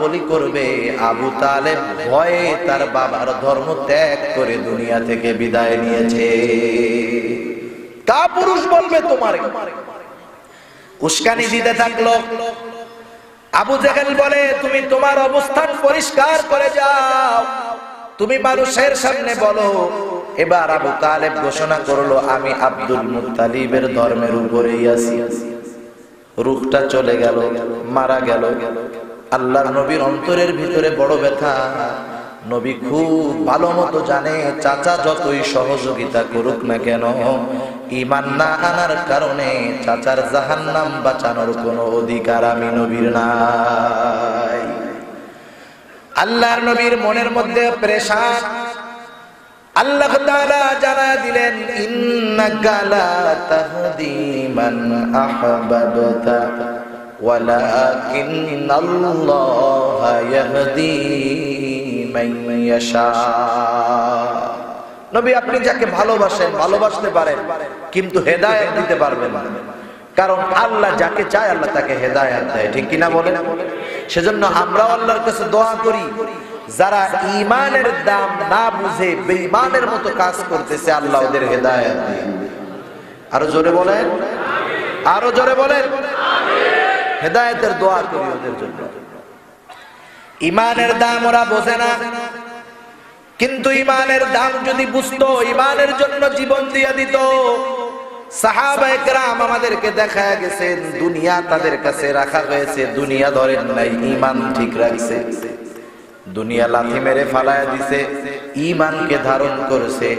বলি করবে, আবু তালেব ভয়ে তার বাবার ধর্ম ত্যাগ করে দুনিয়া থেকে বিদায় নিয়েছে। কাপুরুষ বলবে তোমারে, উস্কানি দিতে থাকলো। আবু জেহেল বলে, তুমি তোমার অবস্থান পরিষ্কার করে যাও, তুমি মানুষের সামনে বলো। এবার আবু তালেব ঘোষণা করলো, আমি আব্দুল মুত্তালিবের ধর্মের উপরেই আছি। রূহটা চলে গেল, মারা গেল। আল্লাহর নবীর অন্তরের ভিতরে বড় ব্যথা। নবী খুব ভালো মতো জানে, চাচা যতই সহযোগিতা করুক না কেন, ঈমান না আনার কারণে চাচার জাহান্নাম বাঁচানোর কোনো অধিকার আমি নবীর নাই। আল্লাহর নবীর মনের মধ্যে প্রেশার। আল্লাহ তাআলা জানায়া দিলেন, ইন্নাকা লা তাহদি মান আহবাবতা ওয়ালাকিন্নাল্লাহা ইয়াহদি মান ইয়াশা। নবী, আপনি যাকে ভালোবাসেন, ভালোবাসতে পারেন, কিন্তু হেদায়েত দিতে পারবেন না। কারণ আল্লাহ যাকে চায় আল্লাহ তাকে হেদায়েত দেয়, ঠিক কিনা বলেন? সেজন্য আমরা আল্লাহর কাছে দোয়া করি, যারা ঈমানের দাম না বুঝে বেঈমানের মতো কাজ করতেছে, আল্লাহ ওদের হেদায়েত দেন। আরো জোরে বলেন, আরো জোরে বলেন, হেদায়েতের দোয়া করি ওদের জন্য। ঈমানের দাম ওরা বোঝে না, কিন্তু ঈমানের দাম যদি বুঝতো, ঈমানের জন্য জীবন দিয়ে দিত। সাহাবায়ে কেরাম আমাদেরকে দেখায়া গেছেন, দুনিয়া তাদের কাছে রাখা হয়েছে, দুনিয়া ধরেন নাই, ঈমান ঠিক রাখছে। দুনিয়া লাথি মেরে ফালায়া দিছে, ঈমানকে ধারণ করেছে,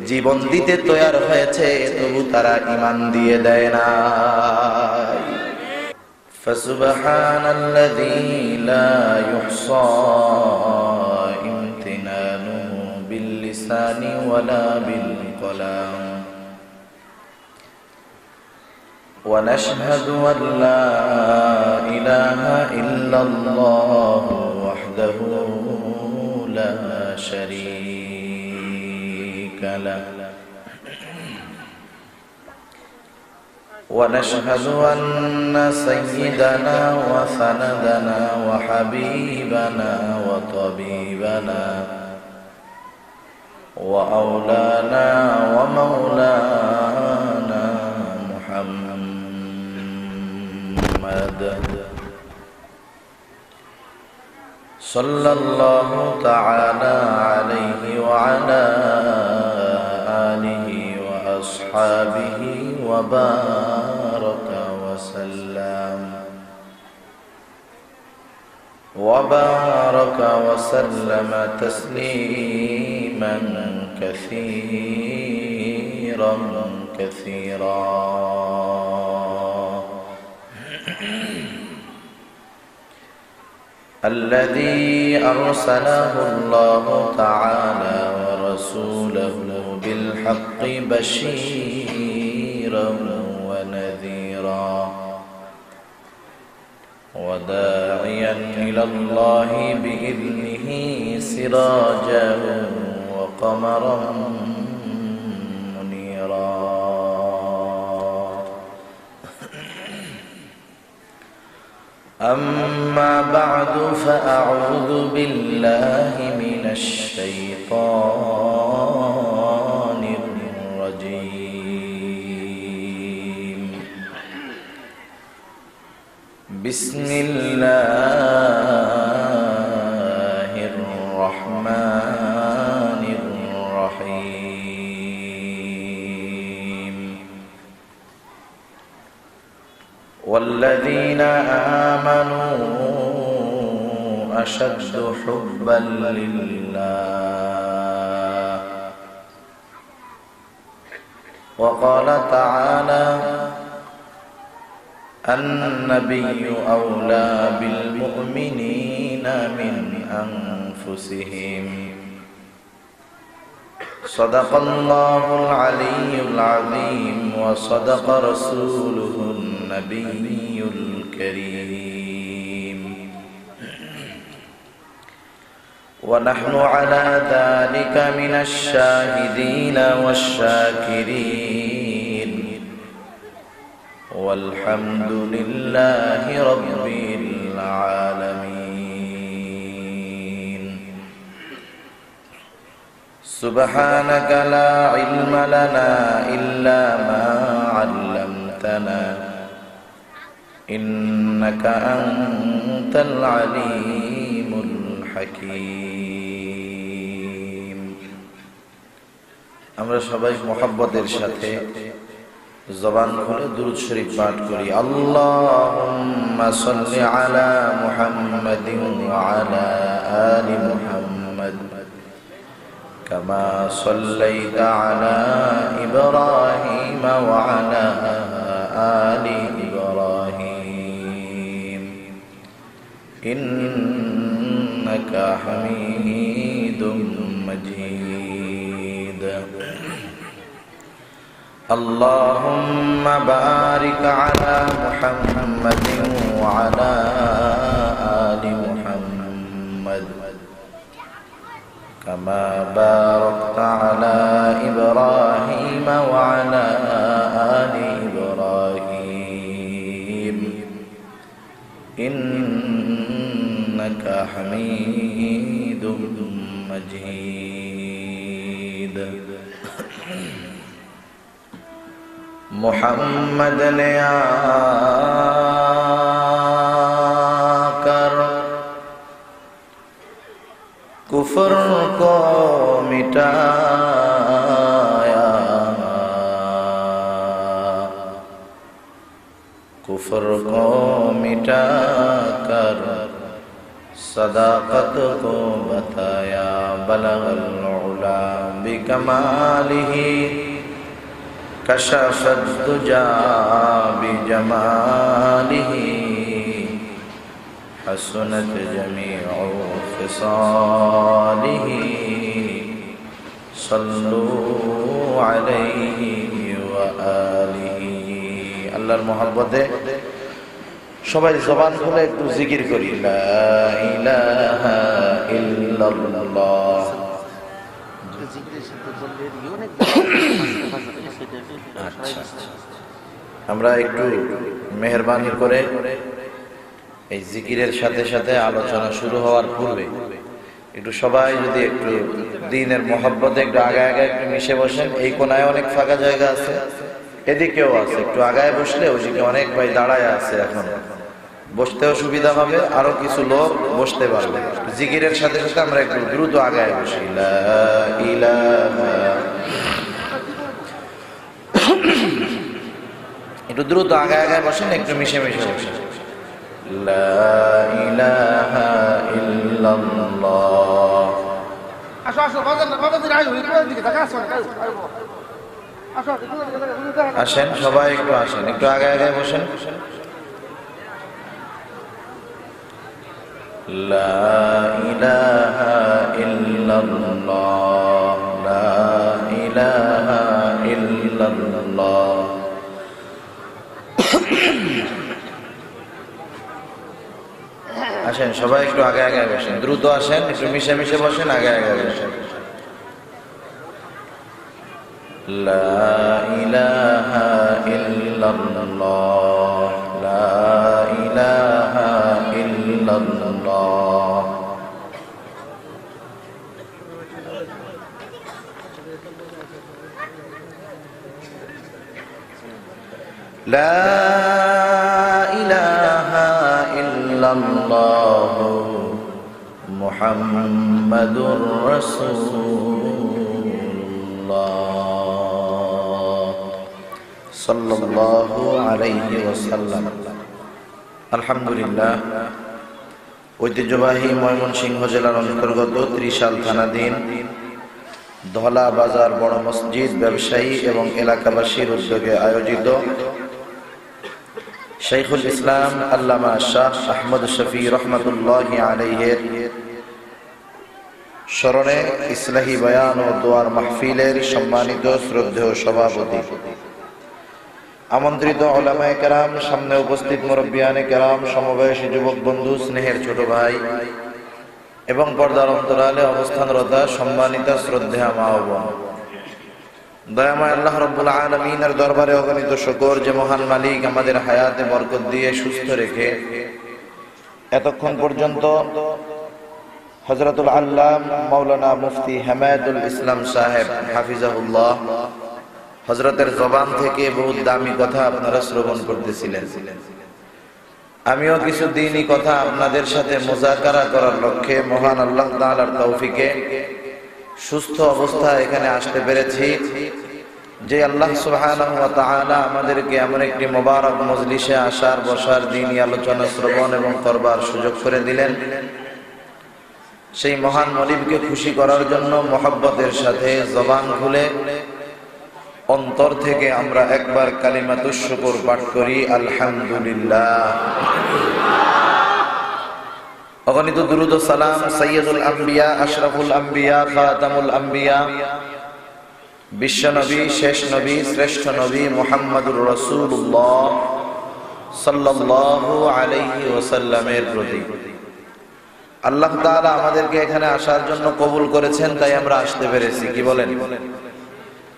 জীবন দিতে তৈয়ার হয়েছে, তবু তারা ঈমান দিয়ে দেয় না। ফাসুবহানাল্লাযী লা ইহসা ইমতিনানুহু বিল লিসানি ওয়ালা বিল কলাম। ونشهد أن لا إله إلا الله وحده لا شريك له ونشهد أن سيدنا وسندنا وحبيبنا وطبيبنا وأولانا ومولانا محمد صلى الله تعالى عليه وعلى آله وأصحابه وبارك وسلم تسليما كثيرا كثيرا. الذي أرسله الله تعالى ورسوله بالحق بشيرا ونذيرا وداعيا إلى الله بإذنه سراجا وقمرا منيرا. أما بعد فأعوذ بالله من الشيطان الرجيم. بسم الله الرحمن الرحيم. والذين آمنوا أشد حبا لله. وقال تعالى: النبي أولى بالمؤمنين من أنفسهم. صدق الله العلي العظيم وصدق رسوله النبي الكريم. ونحن على ذلك من الشاهدين والشاكرين، والحمد لله رب العالمين. سبحانك لا علم لنا إلا ما علمتنا إنك أنت العليم الحكيم আমরা সবাই মুহাব্বতের সাথে জবান খুলে দুরূদ শরীফ পাঠ করি। আল্লাহুম্মা সাল্লি আলা মুহাম্মাদিন ওয়া আলা আলি মুহাম্মাদ কামা সাল্লাইতা আলা ইব্রাহিম ওয়া আলা আলি ইব্রাহিম ইন্নাকা হামিদুম মাজিদ। اللهم بارك على محمد وعلى آل محمد كما باركت على إبراهيم وعلى آل إبراهيم إنك حميد مجيد। मोहम्मद ने आकर कुफ्र को मिटाया, कुफ्र को मिटाकर सदाकत को बताया। बलगल उला बिकमालिही कशफत दुजा बिजमालिही हसनत जमीउ खिसालिही सल्लु अलैहि व आलिही। আল্লাহর মহব্বতে সবাই জবান খুলে একটু জিকির করি, লা ইলাহা ইল্লাল্লাহ। আমরা একটু মেহেরবানি করে এই জিকিরের সাথে সাথে আলোচনা শুরু হওয়ার পূর্বে একটু সবাই যদি একটু দ্বীনের মহব্বতে একটু আগে আগে একটু মিশে বসেন। এই কোনায় অনেক ফাঁকা জায়গা আছে, এদিকেও আছে, একটু আগায় বসলে ওইদিকে অনেক ভাই দাঁড়ায় আছে, এখন বসতেও সুবিধা হবে, আরো কিছু লোক বসতে পারবে। জিকিরের সাথে সাথে আমরা একটু দ্রুত আগায় বসি। লা ইলাহা, একটু দ্রুত আগায় আগায় বসেন, একটু মিশে মিশে বসেন। লা ইলাহা ইল্লাল্লাহ। আসেন সবাই একটু আসেন, একটু আগায় আগায় বসেন। লা ইলাহা ইল্লাল্লাহ, লা ইলাহা ইল্লাল্লাহ। আসেন সবাই একটু আগে আগে বসেন, দ্রুত আসেন, একটু মিশে মিশে বসেন, আগে আগে বসেন। লা ইলাহা ইল্লাল্লাহ, লা ইলাহা ইল্লাল্লাহ। লা ইলাহা ইল্লাল্লাহ মুহাম্মাদুর রাসূলুল্লাহ সাল্লাল্লাহু আলাইহি ওয়াসাল্লাম। আলহামদুলিল্লাহ, ঐতিহ্যবাহী ময়মনসিংহ জেলার অন্তর্গত ত্রিশাল থানাধীন ধলা বাজার বড় মসজিদ ব্যবসায়ী এবং এলাকাবাসীর উদ্যোগে আয়োজিত শাইখুল ইসলাম আল্লামা শাহ আহমদ শফি রহমাতুল্লাহি আলাইহির স্মরণে ইসলাহি বয়ান ও দোয়ার মাহফিলের সম্মানিত শ্রদ্ধেয় সভাপতি, আমন্ত্রিত উলামায়ে কেরাম, সামনে উপস্থিত মুরব্বিয়ানে কেরাম, সমবয়সী যুবক বন্ধু, স্নেহের ছোট ভাই এবং পর্দার অন্তরালে অবস্থানরত সম্মানিত শ্রদ্ধেয়া মা ও বোন, দয়াময় আল্লাহ রাব্বুল আলামিনের দরবারে অগণিত শুকর যে মহান মালিক আমাদের হায়াতে বরকত দিয়ে সুস্থ রেখে এতক্ষণ পর্যন্ত হযরতুল আল্লাম মাওলানা মুফতি হামায়েতুল ইসলাম সাহেব হাফিজাহুল্লাহ হযরতের জবান থেকে বহুত দামি কথা আপনারা শ্রবণ করতেছিলেন। আমিও কিছু দ্বীনি কথা আপনাদের সাথে মুযাকারা করার লক্ষ্যে মহান আল্লাহ তাআলার তৌফিকে সুস্থ অবস্থায় এখানে আসতে পেরেছি। যে আল্লাহ সুবহানাহু ওয়া তাআলা আমাদেরকে এমন একটি মোবারক মজলিসে আসার, বসার, দ্বীনি আলোচনা শ্রবণ এবং করবার সুযোগ করে দিলেন, সেই মহান মনিবকে খুশি করার জন্য মহব্বতের সাথে জবান খুলে অন্তর থেকে আমরা একবার কালিমাতুশ শুকর পাঠ করি, আলহামদুলিল্লাহ। অগণিত দুরূদ ও সালাম সাইয়্যিদুল আম্বিয়া, আশরাফুল আম্বিয়া, খাতামুল আম্বিয়া, বিশ্ব নবী, শেষ নবী, শ্রেষ্ঠ নবী মুহাম্মদুর রাসূলুল্লাহ সাল্লাল্লাহু আলাইহি ওয়াসাল্লামের প্রতি। আল্লাহ তাআলা আমাদেরকে এখানে আসার জন্য কবুল করেছেন, তাই আমরা আসতে পেরেছি। কি বলেন?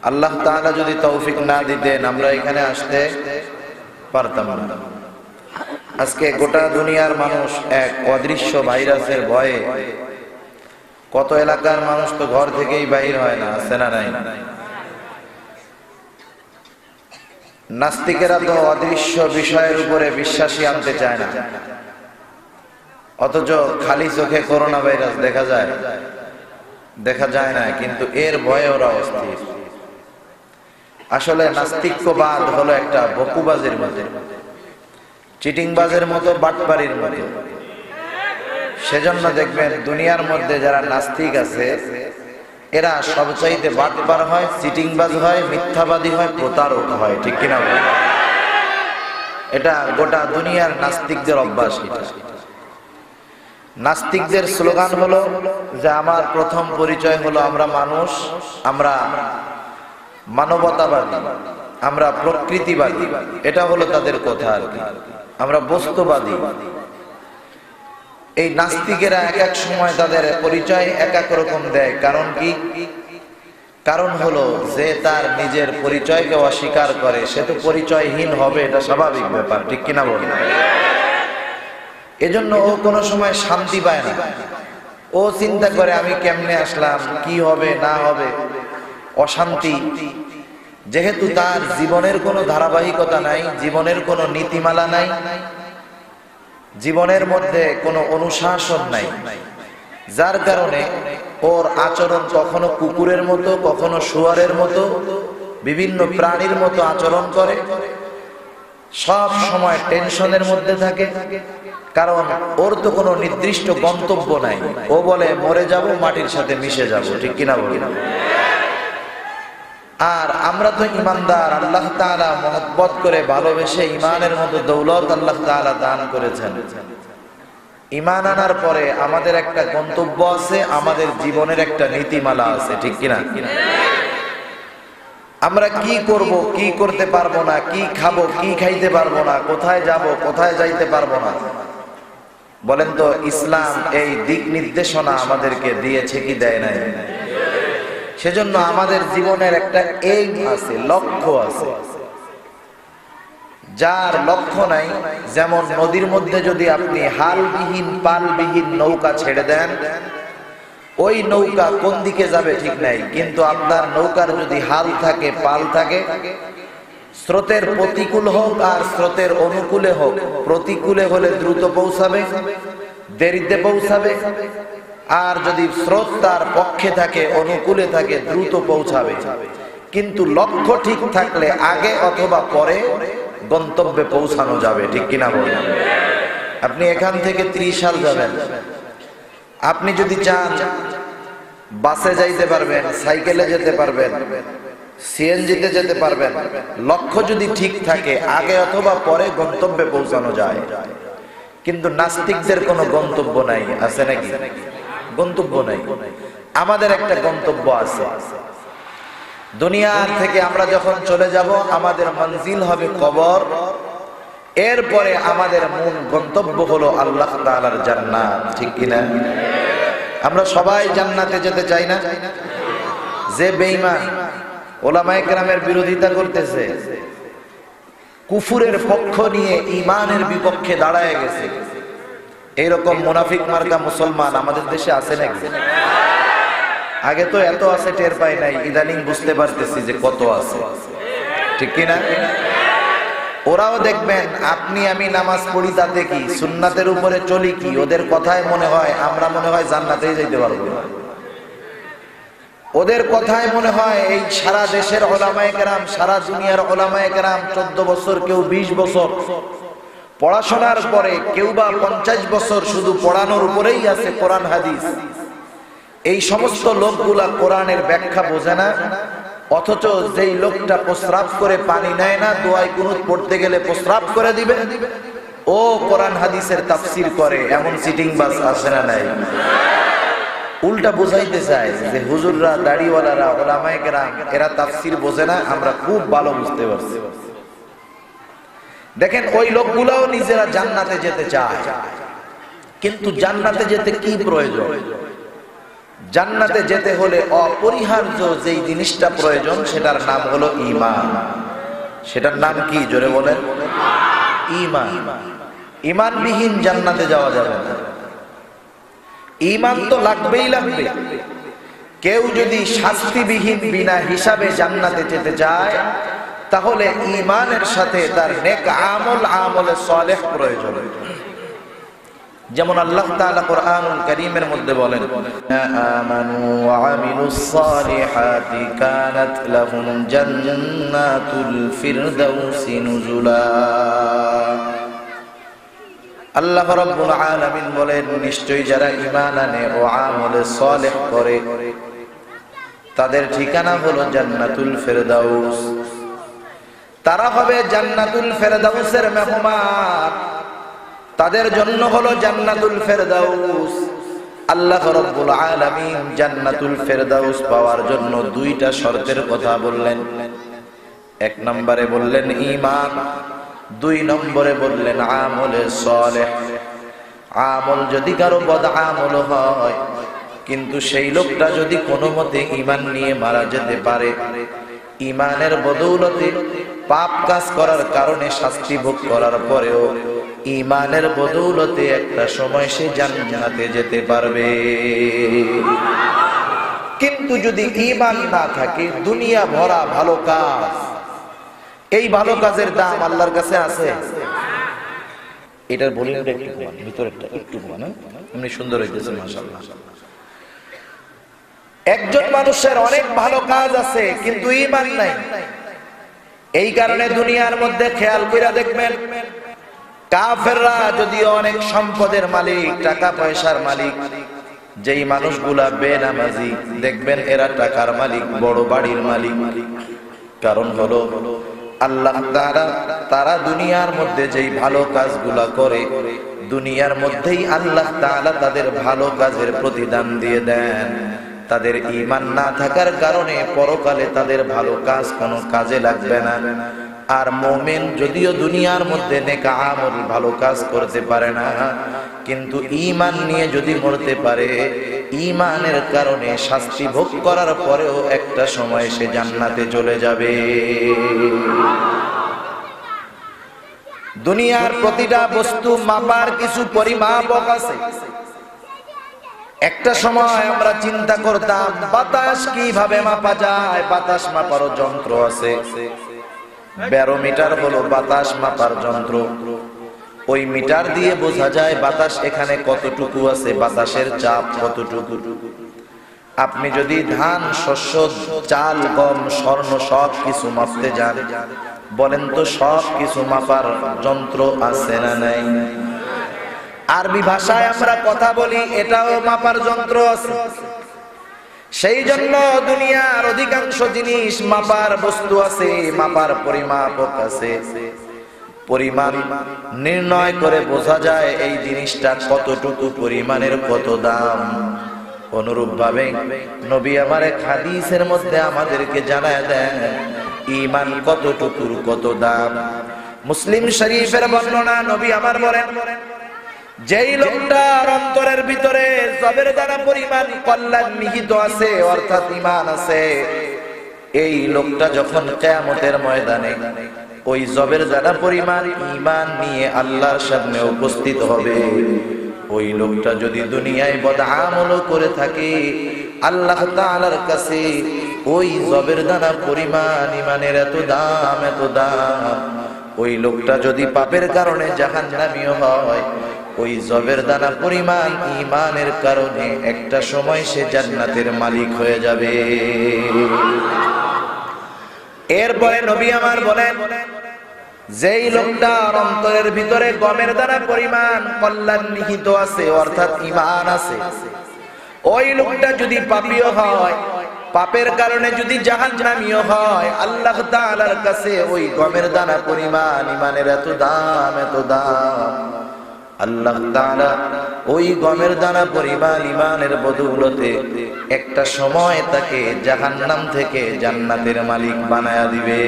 আল্লাহ তাআলা যদি তৌফিক না দিতেন আমরা এখানে আসতে পারতাম না। আজকে গোটা দুনিয়ার মানুষ এক অদৃশ্য ভাইরাসের ভয়ে, কত এলাকার মানুষ তো ঘর থেকেই বাইর হয় না, আছে না নাই? নাস্তিকেরা তো অদৃশ্য বিষয়ের উপরে বিশ্বাসী আনতে চায় না, অথচ খালি চোখে করোনা ভাইরাস দেখা যায় না, কিন্তু এর ভয়ে ওরা অস্থির। আসলে নাস্তিক্যবাদ হলো একটা বকুবাজের মতো, চিটিংবাজের মতো, বাটপাড়ির মতো। সেজন্য দেখবেন দুনিয়ার মধ্যে যারা নাস্তিক আছে এরা সবচাইতে বাটপার হয়, চিটিংবাজ হয়, মিথ্যাবাদী হয়, প্রতারক হয়। ঠিক কিনা? এটা গোটা দুনিয়ার নাস্তিকদের অভ্যাস। নাস্তিকদের স্লোগান হলো যে আমার প্রথম পরিচয় হলো আমরা মানুষ, আমরা মানবতাবাদী, আমরা প্রকৃতিবাদী। এটা হলো তাদের কথা আর কি, আমরা বস্তুবাদী। এই নাস্তিকেরা এক এক সময় তাদের পরিচয় এক এক রকম দেয়। কারণ কি? কারণ হলো যে তার নিজের পরিচয়কে অস্বীকার করে সে তো পরিচয়হীন হবে, এটা স্বাভাবিক ব্যাপার। ঠিক কিনা বলেন? এজন্য ও কোনো সময় শান্তি পায় না। ও চিন্তা করে আমি কেমনে আসলাম, কি হবে না হবে, অশান্তি। যেহেতু তার জীবনের কোনো ধারাবাহিকতা নাই, জীবনের কোনো নীতিমালা নাই, জীবনের মধ্যে কোনো অনুশাসন নাই, যার কারণে ওর আচরণ কখনো কুকুরের মতো, কখনো শুয়ারের মতো, বিভিন্ন প্রাণীর মতো আচরণ করে, সব সময় টেনশনের মধ্যে থাকে। কারণ ওর তো কোনো নির্দিষ্ট গন্তব্য নাই। ও বলে মরে যাব, মাটির সাথে মিশে যাব। ঠিক কিনা বলেন? আর আমরা তো ইমানদার, আল্লাহ তাআলা মহব্বত করে ভালোবেসে ইমানের মতো দৌলত আল্লাহ তাআলা দান করেছেন। ইমান আনার পরে আমাদের একটা গন্তব্য আছে, আমাদের জীবনের একটা নীতিমালা আছে। ঠিক কিনা? আমরা কি করব, কি করতে পারবো না, কি খাবো, কি খাইতে পারবো না, কোথায় যাব, কোথায় যাইতে পারবো না, বলেন তো ইসলাম এই দিক নির্দেশনা আমাদেরকে দিয়েছে কি দেয় নাই? সেজন্য আমাদের জীবনের একটা এইম আছে, লক্ষ্য আছে। যার লক্ষ্য নাই, যেমন নদীর মধ্যে যদি আপনি হালবিহীন পালবিহীন নৌকা ছেড়ে দেন, ওই নৌকা কোন দিকে যাবে ঠিক নাই। কিন্তু আপনার নৌকার যদি হাল থাকে, পাল থাকে, স্রোতের প্রতিকূল হোক আর স্রোতের অনুকূলে হোক, প্রতিকূলে হলে দ্রুত পৌঁছাবে, দেরিতে পৌঁছাবে। আর যদি স্রোত তার পক্ষে থাকে, অনুকূলে থাকে, দ্রুত পৌঁছাবে। কিন্তু লক্ষ্য ঠিক থাকলে আগে অথবা পরে গন্তব্যে পৌঁছানো যাবে। ঠিক কিনা বলেন? আপনি এখান থেকে ত্রিশাল যাবেন, আপনি যদি চান বাসে যাইতে পারবেন, সাইকেলে যেতে পারবেন, সিএনজিতে যেতে পারবেন। লক্ষ্য যদি ঠিক থাকে আগে অথবা পরে গন্তব্যে পৌঁছানো যায়। কিন্তু নাস্তিকদের কোনো গন্তব্য নাই, আছে নাকি? গন্তব্য নাই। আমাদের একটা গন্তব্য আছে। দুনিয়া থেকে আমরা যখন চলে যাব আমাদের মঞ্জিল হবে কবর। এরপরে আমাদের মূল গন্তব্য হলো আল্লাহ তাআলার জান্নাত। ঠিক কিনা? আমরা সবাই জান্নাতে যেতে চাই না? যে বেঈমান ওলামায়ে কেরামের বিরোধিতা করতেছে, কুফুরের পক্ষ নিয়ে ঈমানের বিপক্ষে দাঁড়ায় গেছে, এইরকম মুনাফিক মার্কা মুসলমান আমাদের দেশে আছে নাকি? আগে তো এত আছে টের পাই নাই, ইদানিং বুঝতে পারতেছি যে কত আছে, ঠিক কিনা? ওরাও দেখবেন আপনি আমি নামাজ পড়ি তাতে কি, সুন্নাতের উপরে চলি কি, ওদের কথায় মনে হয় আমরা মনে হয় জান্নাতেই যেতে পারবো না। ওদের কথায় মনে হয় এই সারা দেশের ওলামায়ে কেরাম, সারা দুনিয়ার ওলামায়ে কেরাম 14 বছর, কেউ 20 বছর পড়াশোনার পরে, কেউ বা 50 বছর শুধু পড়ানোর উপরেই আছে কোরআন হাদিস। এই সমস্ত লোকগুলা কোরআনের ব্যাখ্যা বোঝে না, অথচ যেই লোকটা প্রস্রাব করে পানি নেয় না, দোয়ায় কুনুত পড়তে গেলে প্রস্রাব করে দিবে, ও কোরআন হাদিসের তাফসীর করে। এমন সিটিং বাস আছে না নাই? উল্টা বুঝাইতে চায় যে হুজুররা, দাড়িওয়ালারা, ওলামায়ে কেরাম এরা তাফসীর বোঝে না, আমরা খুব ভালো বুঝতে পারছি। দেখেন ওই লোকগুলাও নিজেরা জান্নাতে যেতে চায়, কিন্তু জান্নাতে যেতে কি প্রয়োজন? জান্নাতে যেতে হলে অপরিহার্য যেই জিনিসটা প্রয়োজন সেটার নাম হলো ঈমান। সেটার নাম কি? জোরে বলেন। ঈমান। ঈমানবিহীন জান্নাতে যাওয়া যাবে না। ঈমান তো লাগবেই লাগবে। কেউ যদি শাস্তিবিহীন বিনা হিসাবে জান্নাতে যেতে চায়, তাহলে ঈমানের সাথে তার নেক আমল, আমলে সালেহ প্রয়োজন। যেমন আল্লাহ তাআলা কোরআনুল কারীমের মধ্যে বলেন, আমানু ওয়া আমিলুস সালিহাতি কানাত লাহুম জান্নাতুল ফিরদাউসি নুজুলা। আল্লাহ রাব্বুল আলামিন বলেন, নিশ্চয়ই যারা ঈমান আনে ও আমলে সালেহ করে তাদের ঠিকানা হলো জান্নাতুল ফিরদাউস। তারা হবে জান্নাতুল ফিরদাউসের মেহমান, তাদের জন্য হলো জান্নাতুল ফেরদাউস। আল্লাহ রাব্বুল আলামিন জান্নাতুল ফেরদাউস পাওয়ার জন্য দুইটা শর্তের কথা বললেন। এক নম্বরে বললেন ঈমান, 2 নম্বরে বললেন আমলে সালেহ। আমল যদি কারো বদ আমল হয়, কিন্তু সেই লোকটা যদি কোনো মতে ঈমান নিয়ে মারা যেতে পারে, ঈমানের বদৌলতে পাপ কাজ করার কারণে শাস্তি ভোগ করার পরেও ঈমানের বদৌলতে একটা সময় সে জান্নাতে যেতে পারবে। কিন্তু যদি ঈমান না থাকে, দুনিয়া ভরা ভালো কাজ, এই ভালো কাজের দাম আল্লাহর কাছে আছে? এটার ভলিউমটা একটু কমান, ভিতরেরটা একটু কমান, এমনি সুন্দর হইতেছে মাশাআল্লাহ। একজন মানুষের অনেক ভালো কাজ আছে কিন্তু ঈমান নাই। এই কারণে দুনিয়ার মধ্যে খেয়াল কইরা দেখবেন, কাফেররা যদিও অনেক সম্পদের মালিক, টাকা পয়সার মালিক, যেই মানুষগুলা বেনামাজি দেখবেন এরা টাকার মালিক, বড় বাড়ির মালিক। কারণ হলো আল্লাহ তারা দুনিয়ার মধ্যে যেই ভালো কাজগুলা করে, দুনিয়ার মধ্যেই আল্লাহ তাআলা তাদের ভালো কাজের প্রতিদান দিয়ে দেন। তাদের ঈমান না থাকার কারণে পরকালে তাদের ভালো কাজ কোনো কাজে লাগবে না। আর মুমিন যদিও দুনিয়ার মধ্যে নেক আমল, ভালো কাজ করতে পারে না, কিন্তু ঈমান নিয়ে যদি মরতে পারে, ঈমানের কারণে শাস্তি ভোগ করার পরেও একটা সময় সে জান্নাতে চলে যাবে। দুনিয়ার প্রতিটা বস্তু মাপার কিছু পরিমাপক আছে। একটা সময় আমরা চিন্তা করতাম বাতাস কিভাবে মাপা যায়, বাতাস মাপারও যন্ত্র আছে। ব্যারোমিটার হলো বাতাস মাপার যন্ত্র। ওই মিটার দিয়ে বোঝা যায় বাতাস এখানে কতটুকু আছে, বাতাসের চাপ কতটুকু। আপনি যদি ধান, শস্য, চাল, গম, স্বর্ণ সব কিছু মাপতে যান, বলেন তো সব কিছু মাপার যন্ত্র আছে না নাই? আরবি ভাষায় আমরা কথা বলি, এটাও মাপার যন্ত্র আছে। সেই জন্য দুনিয়ার অধিকাংশ জিনিস মাপার বস্তু আছে, মাপার পরিমাপক আছে। পরিমাণ নির্ণয় করে বোঝা যায় এই জিনিসটা কতটুকু পরিমাণের, কত দাম। অনুরূপ ভাবে নবী আমার এক হাদিসের মধ্যে আমাদেরকে জানায় দেন ঈমান কতটুকুর কত দাম। মুসলিম শরীফের বর্ণনা, নবী আমার বলেন, যেই লোকটার অন্তরের ভিতরে জবের দানা পরিমাণ কল্যাণ নিহিত আছে, অর্থাৎ ঈমান আছে, এই লোকটা যখন কিয়ামতের ময়দানে ওই জবের দানা পরিমাণ ঈমান নিয়ে আল্লাহর সামনে উপস্থিত হবে, ওই লোকটা যদি দুনিয়ায় বদআমল করে থাকে, আল্লাহ তাআলার কাছে ওই জবের দানা পরিমাণ ইমানের এত দাম, এত দাম। ওই লোকটা যদি পাপের কারণে জাহান্নামীও হয়, ওই জবের দানা পরিমাণ ইমানের কারণে একটা সময় সে জান্নাতের মালিক হয়ে যাবে। এরপরে নবী আমার বলেন, যেই লোকটার অন্তরের ভিতরে গমের দানা পরিমাণ কল্যাণ নিহিত আছে, অর্থাৎ ঈমান আছে, ওই লোকটা যদি পাপীও হয়, পাপের কারণে যদি জাহান্নামীও হয়, আল্লাহ তাআলার কাছে ওই গমের দানা পরিমাণ ঈমানের এত দাম, এত দাম। আল্লাহ তাআলা ওই গমের দানা পরিমাণ ঈমানের বদৌলতে একটা সময় তাকে জাহান্নাম থেকে জান্নাতের মালিক বানায়া দিবে।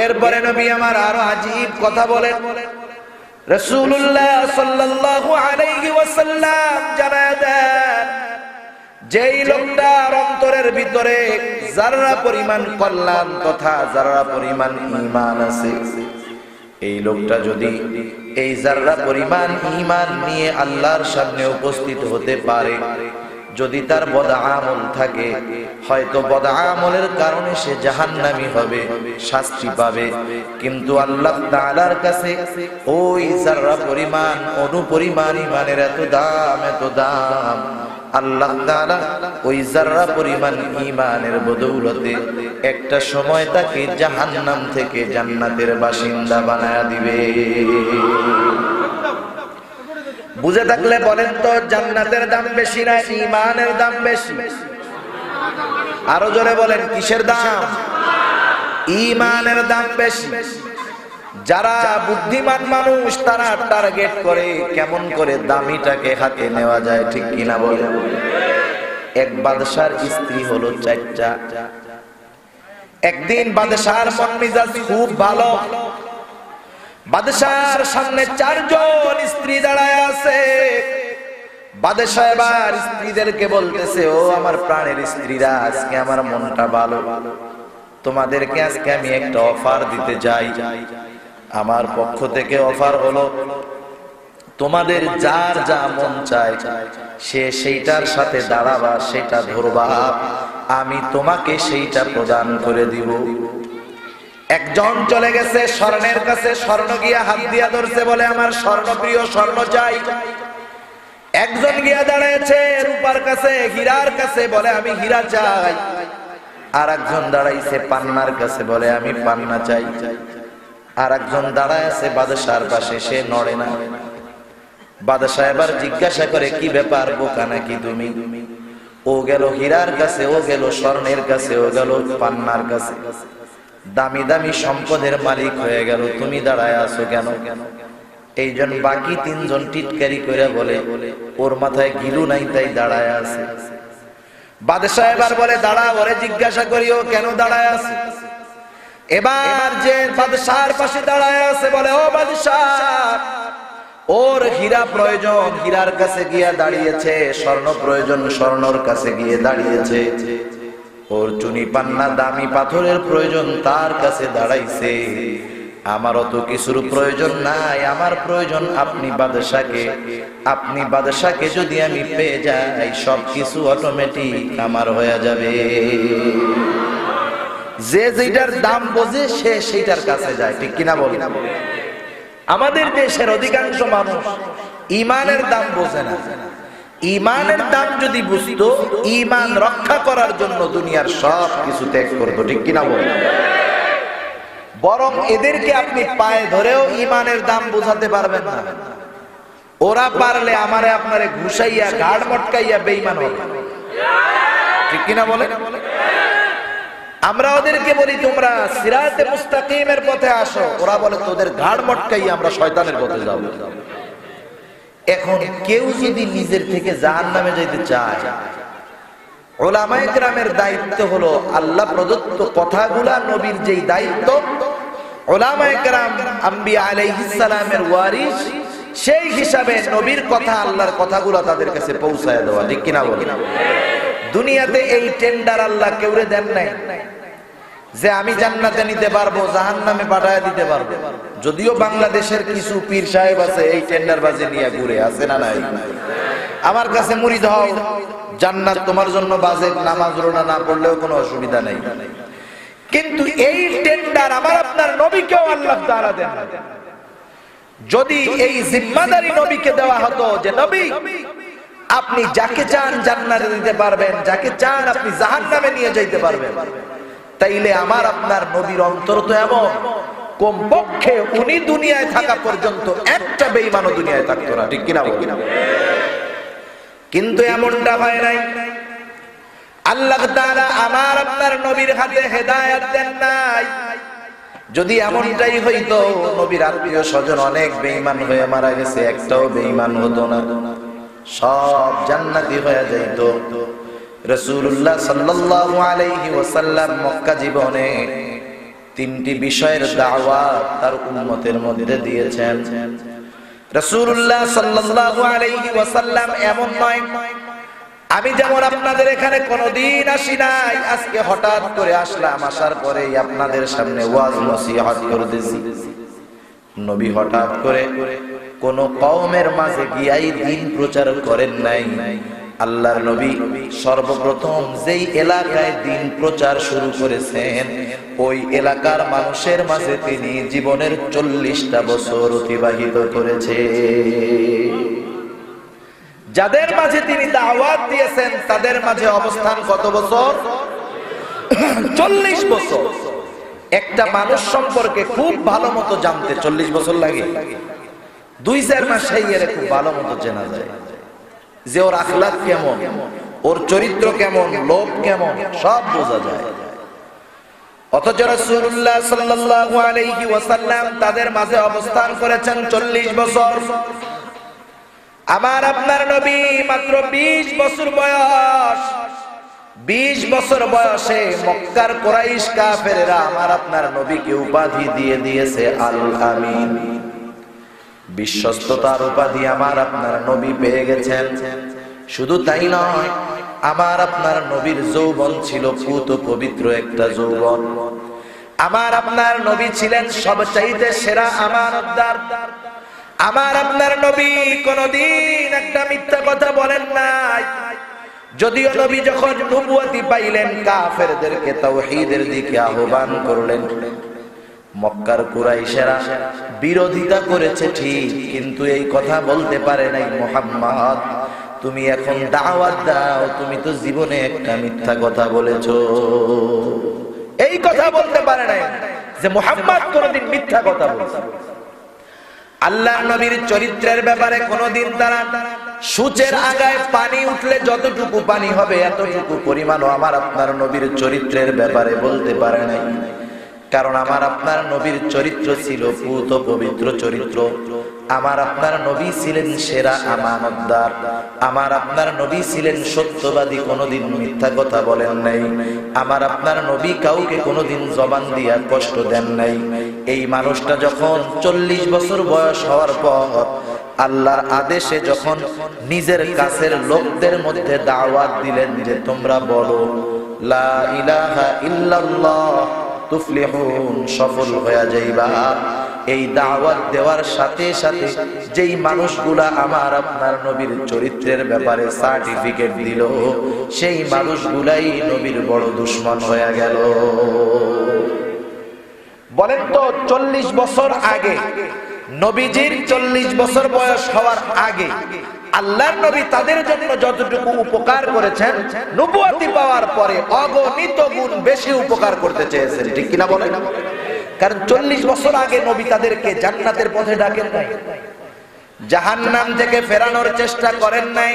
এরপরে নবী আমার আরো আজীব কথা বলেন। রাসূলুল্লাহ সাল্লাল্লাহু আলাইহি ওয়াসাল্লাম জানায়া দেন, যেই লোকটার অন্তরের ভিতরে যারা পরিমাণ কল্যাণ তথা যারা পরিমাণ ঈমান আছে, এই লোকটা যদি এই যারা পরিমাণ ঈমান নিয়ে আল্লাহর সামনে উপস্থিত হতে পারে, যদি তার বদআমল থাকে, হয়তো বদআমলের কারণে সে জাহান্নামী হবে, শাস্তি পাবে, কিন্তু আল্লাহ তাআলার কাছে ওই যারা পরিমাণ অনুপরিমাণ ঈমানের এত দাম, এত দাম। আল্লাহ তাআলা ওই যারা পরিমাণ ঈমানের বদৌলতে একটা সময় তাকে জাহান্নাম থেকে জান্নাতের বাসিন্দা বানায়া দিবে। বুঝে থাকলে বলেন তো, জান্নাতের দাম বেশি না ঈমানের দাম বেশি? আরো জোরে বলেন, কিসের দাম? ঈমানের দাম বেশি। যারা বুদ্ধিমান মানুষ তারা টার্গেট করে কেমন করে দামিটাকে হাতে নেওয়া যায়, ঠিক কিনা বলেন? এক বাদশার স্ত্রী হলো 4টা। একদিন বাদশার মন মেজাজ খুব ভালো। বাদশার সামনে 4 জন স্ত্রী দাঁড়ায় আছে। বাদশা এবার স্ত্রীদেরকে বলতেছে, ও আমার প্রাণের স্ত্রীরা, আজকে আমার মনটা ভালো, তোমাদেরকে আজকে আমি একটা অফার দিতে চাই। আমার পক্ষ থেকে অফার হলো, তোমাদের যার যা মন চায় সে সেইটার সাথে দাঁড়াবা, সেটা ধরবা, আমি তোমাকে সেইটা প্রদান করে দিব। একজন চলে গেছে স্বর্ণের কাছে, স্বর্ণ গিয়া হাত দিয়া ধরছে, বলে আমার স্বর্ণ প্রিয়, স্বর্ণ চাই। একজন গিয়া দাঁড়াইছে রূপার কাছে, হীরার কাছে, বলে আমি হীরা চাই। আর একজন দাঁড়াইছে পান্নার কাছে, বলে আমি পান্না চাই। আর একজন দাঁড়ায় আছে বাদশার পাশে, সে নড়ে না। বাদশা এবার জিজ্ঞাসা করে, কি ব্যাপার, বোকা নাকি তুমি? ও গেল হীরার কাছে, ও গেল স্বর্ণের কাছে, ও গেল পান্নার কাছে, দামি দামি সম্পদের মালিক হয়ে গেল, তুমি দাঁড়ায় আছো কেন? এইজন বাকি 3 জন টিটকারি করে বলে, ওর মাথায় গিলু নাই তাই দাঁড়ায় আছে। বাদশা এবার বলে, দাঁড়া, ওরে জিজ্ঞাসা করি ও কেন দাঁড়ায় আছে। এবার যে বাদশার পাশে দাঁড়ায় আছে বলে, ও বাদশাহ, ওর হীরা প্রয়োজন, হীরার কাছে গিয়া দাঁড়িয়েছে, স্বর্ণ প্রয়োজন, স্বর্ণর কাছে গিয়ে দাঁড়িয়েছে, ওর চুনি পান্না দামি পাথরের প্রয়োজন, তার কাছে দাঁড়াইছে। আমার অত কিছুর প্রয়োজন নাই, আমার প্রয়োজন আপনি বাদশাকে। আপনি বাদশাকে যদি আমি পেয়ে যাই, সবকিছু অটোমেটিক আমার হয়ে যাবে। যে যেটার দাম বোঝে সে সেইটার কাছে যায়, ঠিক কিনা বলেন? আমাদের দেশের অধিকাংশ মানুষ ঈমানের দাম বোঝে না। ঈমানের দাম যদি বুঝতো, ঈমান রক্ষা করার জন্য দুনিয়ার সব কিছু ত্যাগ করতো, ঠিক কিনা বলেন? বরং এদেরকে আপনি পায়ে ধরেও ঈমানের দাম বোঝাতে পারবেন না। ওরা পারলে আমারে আপনারে ঘুষাইয়া গাড় মটকাইয়া বেঈমান হবে, ঠিক কিনা বলেন? আমরা ওদেরকে বলি তোমরা সিরাতে মুস্তাকিমের পথে আসো, ওরা বলে তোদের ঘাড় মটকাইয়া আমরা শয়তানের পথে যাব। এখন কেউ যদি নিজের থেকে জাহান্নামে যেতে চায়, উলামায়ে কেরামের দায়িত্ব হলো আল্লাহ প্রদত্ত কথাগুলা, নবীর যেই দায়িত্ব, উলামায়ে কেরাম আম্বিয়া আলাইহিস সালামের ওয়ারিস, সেই হিসাবে নবীর কথা, আল্লাহর কথাগুলো তাদের কাছে পৌঁছায় দেওয়া, ঠিক কিনা বলেন? দুনিয়াতে এই টেন্ডার আল্লাহ কেউরে দেন নাই যে আমি জান্নাতে নিতে পারবো, জাহান্নামে পাঠায় দিতে পারবো। যদিও বাংলাদেশের কিছু পীর সাহেব আছে এই টেন্ডারবাজি নিয়ে ঘুরে, আছে না নাই? আমার কাছে মুরিদ হও, জান্নাত তোমার জন্য বাজে, নামাজ রোজা না পড়লেও কোনো অসুবিধা নাই। কিন্তু এই টেন্ডার আমার আপনার নবীকেও আল্লাহ তাআলা দেন। যদি এই জিম্মাদারি নবীকে দেওয়া হতো যে নবী আপনি যাকে চান জান্নাতে দিতে পারবেন, যাকে চান আপনি জাহান্নামে নিয়ে যাইতে পারবেন, তাইলে আমার আপনার নবীর অন্তর তো এমন, কমপক্ষে উনি দুনিয়ায় থাকা পর্যন্ত একটা বেঈমানও দুনিয়ায় থাকতো না, ঠিক কিনা বলেন? কিন্তু এমনটা হয় নাই। আল্লাহ তাআলা আমার আপনার নবীর হাতে হেদায়েত দেন নাই। যদি এমনটাই হইতো, নবীর আত্মীয় স্বজন অনেক বেঈমান হয়ে মারা গেছে, একটাও বেঈমান হতো না, সব জান্নাতি হয়ে যাইত। রাসূলুল্লাহ সাল্লাল্লাহু আলাইহি ওয়াসাল্লাম মক্কা জীবনে তিনটি বিষয়ের দাওয়াত তার উম্মতের মধ্যে দিয়েছেন। রাসূলুল্লাহ সাল্লাল্লাহু আলাইহি ওয়াসাল্লাম এমন নয়, আমি যেমন আপনাদের এখানে কোনদিন আসি নাই, আজকে হঠাৎ করে আসলাম, আসার পরেই আপনাদের সামনে ওয়াজ নসিহত করতেছি। নবী হঠাৎ করে কোন কওমের মাঝে গিয়াই দ্বীন প্রচার করেন নাই। আল্লাহর নবী সর্বপ্রথম যেই এলাকায় দ্বীন প্রচার শুরু করেছেন, ওই এলাকার মানুষের মাঝে তিনি জীবনের 40টা বছর অতিবাহিত করেছেন। যাদের মাঝে তিনি দাওয়াত দিয়েছেন তাদের মাঝে অবস্থান কত বছর? 40 বছর। একটা মানুষ সম্পর্কে খুব ভালো মতো জানতে 40 বছর লাগে? 2-4 মাসেই এর খুব ভালো মতো জানা যায় যে ওর আখলাক কেমন, ওর চরিত্র কেমন, লোভ কেমন, সব বোঝা যায়। অথচ রাসূলুল্লাহ সাল্লাল্লাহু আলাইহি ওয়াসাল্লাম তাদের মাঝে অবস্থান করেছেন 40 বছর। আমার আপনার নবী মাত্র 20 বছর বয়স। 20 বছর বয়সে মক্কার কুরাইশ কাফেররা আমার আপনার নবীকে উপাধি দিয়ে দিয়েছে আল আমিন। বিশ্বস্ততার উপাধি আমার আপনার নবী পেয়ে গেছেন। শুধু তাই নয়, আমার আপনার নবীর যৌবন ছিল পুত পবিত্র একটা যৌবন। আমার আপনার নবী ছিলেন সবচাইতে সেরা আমানতদার। আমার আপনার নবী কোনদিন একটা মিথ্যা কথা বলেন নাই। যদিও নবী যখন নবুয়তি পাইলেন, কাফেরদেরকে তাওহীদের দিকে আহ্বান করলেন। মক্কার কুরাইশেরা বিরোধিতা করেছে ঠিক, কিন্তু এই কথা বলতে পারে নাই, মুহাম্মদ তুমি এখন দাওয়াত দাও, তুমি তো জীবনে একটা মিথ্যা কথা বলেছো। এই কথা বলতে পারে নাই যে মুহাম্মদ কোনদিন মিথ্যা কথা বলেছে। আল্লাহর নবীর চরিত্রের ব্যাপারে কোনদিন তারা সূচের আগায় পানি উঠলে যতটুকু পানি হবে এতটুকু পরিমাণও আমার আপনার নবীর চরিত্রের ব্যাপারে বলতে পারে নাই। কারণ আমার আপনার নবীর চরিত্র ছিল পুত পবিত্র চরিত্র। আমার আপনার নবী ছিলেন সেরা আমানতদার। আমার আপনার নবী ছিলেন সত্যবাদী, কোনদিন মিথ্যা কথা বলেন নাই। আমার আপনার নবী কাউকে কোনদিন জবান দিয়া কষ্ট দেন নাই। এই মানুষটা যখন 40 বছর বয়স হওয়ার পর আল্লাহর আদেশে যখন নিজের কাছের লোকদের মধ্যে দাওয়াত দিলেন যে তোমরা বলো লা ইলাহা ইল্লাল্লাহ তুফলিহুন, সফল হয়ে যাইবা, এই দাওয়াত দেওয়ার সাথে সাথে যেই মানুষগুলা আমার আপনার নবীর চরিত্রের ব্যাপারে সার্টিফিকেট দিল, সেই মানুষগুলাই নবীর বড় দুশমন হয়ে গেল। বলেন তো 40 বছর আগে, নবীজির 40 বছর বয়স হওয়ার আগে আল্লাহর নবী তাদের জন্য যতটুকু উপকার করেছেন, নবুয়তি পাওয়ার পরে অগণিত গুণ বেশি উপকার করতে চেয়েছেন, ঠিক কিনা বলেন? কারণ 40 বছর আগে নবী তাদেরকে জান্নাতের পথে ডাকেন নাই, জাহান্নাম থেকে ফেরানোর চেষ্টা করেন নাই।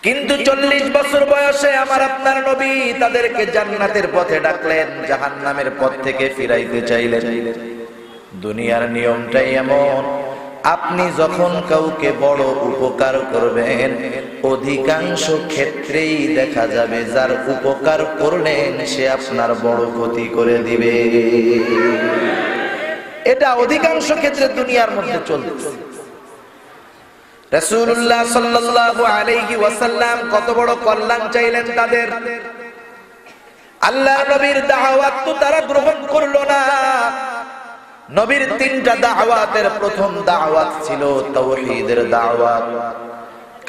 কিন্তু 40 বছর বয়সে আমার আপনার নবী তাদেরকে জান্নাতের পথে ডাকলেন, জাহান্নামের পথ থেকে ফিরাইতে চাইলেন। দুনিয়ার নিয়মটাই এমন, আপনি যখন কাউকে বড় উপকার করবেন, অধিকাংশ ক্ষেত্রেই দেখা যাবে যার উপকার করলেন সে আপনার বড় ক্ষতি করে দিবে। এটা অধিকাংশ ক্ষেত্রে দুনিয়ার মধ্যে চলছে। রাসূলুল্লাহ সাল্লাল্লাহু আলাইহি ওয়াসাল্লাম কত বড় কল্যাণ চাইলেন তাদের। আল্লাহর নবীর দাওয়াত তো তারা গ্রহণ করলো না। নবীর তিনটা দাওয়াতের প্রথম দাওয়াত ছিল তাওহীদের দাওয়াত।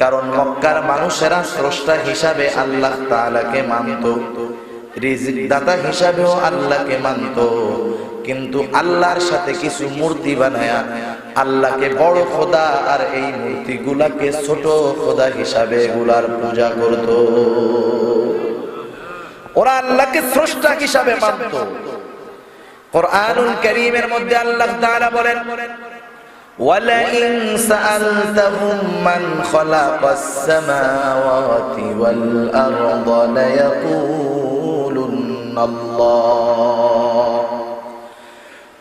কারণ মক্কার মানুষেরা স্রষ্টা হিসাবে আল্লাহ তাআলাকে মানত, রিজিক দাতা হিসাবেও আল্লাহকে মানত, কিন্তু আল্লাহর সাথে কিছু মূর্তি বানায়া আল্লাহকে বড় খোদা আর এই মূর্তিগুলাকে ছোট খোদা হিসাবে এগুলার পূজা করত। ওরা আল্লাহকে স্রষ্টা হিসাবে মানত। কুরআনুল কারীমের মধ্যে আল্লাহ তাআলা বলেন, وَلَئِن سَأَلْتَهُم مَّنْ خَلَقَ السَّمَاوَاتِ وَالْأَرْضَ لَيَقُولُنَّ اللَّهُ।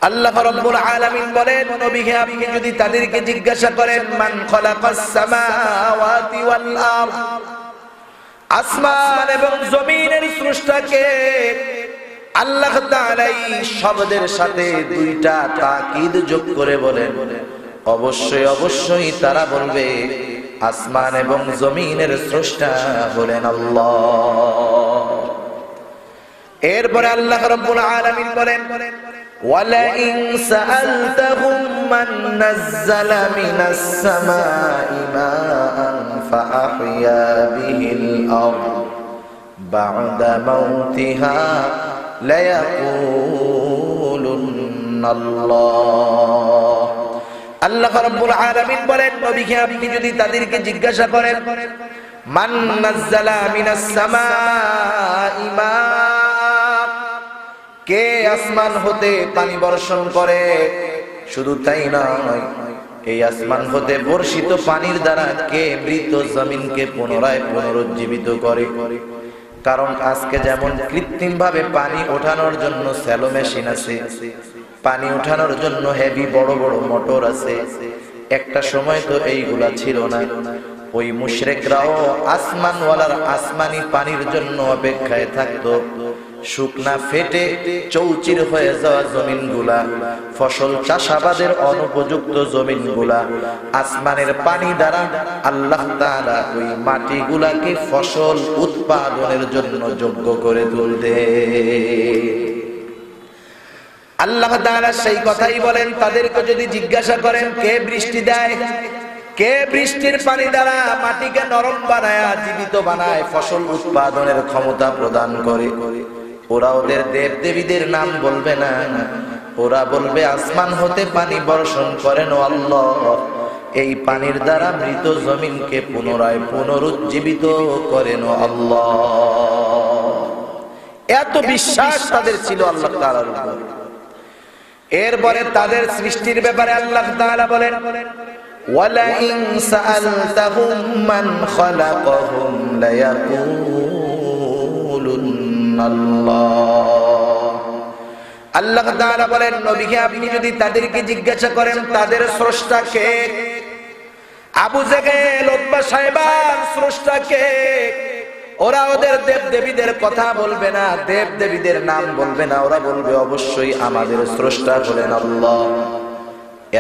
আল্লাহ রাব্বুল আলামিন বলেন, নবীকে আপনি যদি তাদেরকে জিজ্ঞাসা করেন, মান খালাকাস সামাওয়াতি ওয়াল আরদ, আসমান এবং জমিনের স্রষ্টাকে, আল্লাহ তাআলা এই শব্দের সাথে দুইটা তাকিদ যোগ করে বলেন, অবশ্যই অবশ্যই তারা বলবে আসমান এবং জমিনের স্রষ্টা হলেন আল্লাহ। এরপরে আল্লাহ রাব্বুল আলামিন বলেন, ওয়ালাইন সাআলতাহুম মান নাযালা মিনাস সামাই মাআন ফাআহইয়া বিহিল আরদ বা'দা মাউতিহা লায়াকুলুন্নাল্লাহ। আল্লাহ রাব্বুল আলামিন বলেন, নবীকে আপনি যদি তাদেরকে জিজ্ঞাসা করেন, মান নাযালা মিনাস সামাই মা, কে আসমান হতে পানি বর্ষণ করে, শুধু তাই নয়, এই আসমান হতে বর্ষিত পানির দ্বারা কে মৃত জমিনকে পুনরায় পুনরুজ্জীবিত করে। কারণ আজকে যেমন কৃত্রিম ভাবে পানি ওঠানোর জন্য স্যালো মেশিন আছে, পানি ওঠানোর জন্য হেভি বড় বড় মোটর আছে, একটা সময় তো এইগুলা ছিল না। ওই মুশরিকরাও আসমানওয়ালার আসমানি পানির জন্য অপেক্ষায় থাকতো। শুকনা ফেটে চৌচির হয়ে যাওয়া জমিনগুলা, ফসল চাষাবাদের অনুপযুক্ত জমিনগুলা আসমানের পানি দ্বারা আল্লাহ তাআলা ওই মাটিগুলাকে ফসল উৎপাদনের জন্য যোগ্য করে তুলতে। আল্লাহ তাআলা সেই কথাই বলেন, তাদেরকে যদি জিজ্ঞাসা করেন কে বৃষ্টি দেয়, কে বৃষ্টির পানি দ্বারা মাটিকে নরম বানায়, জীবিত বানায়, ফসল উৎপাদনের ক্ষমতা প্রদান করে, ওরা ওদের দেব দেবীদের নাম বলবে না, ওরা বলবে আসমান হতে পানি বর্ষণ করেন আল্লাহ, এই পানির দ্বারা মৃত জমিনকে পুনরায় পুনরুজ্জীবিত করেন আল্লাহ। এত বিশ্বাস তাদের ছিল আল্লাহ তাআলার উপর। এরপরে তাদের সৃষ্টির ব্যাপারে আল্লাহ তাআলা বলেন, ওয়ালাইন সাআলতাহুম মান খালাকাহুম লায়াকুলুন্নাল্লাহ। আল্লাহ তাআলা বলেন, নবীকে আপনি যদি তাদেরকে জিজ্ঞাসা করেন তাদের স্রষ্টা কে, আবু জেহেল, উতবা, শায়বার স্রষ্টা কে, ওরা ওদের দেব দেবীদের কথা বলবে না, দেব দেবীদের নাম বলবে না, ওরা বলবে অবশ্যই আমাদের স্রষ্টা হলেন আল্লাহ।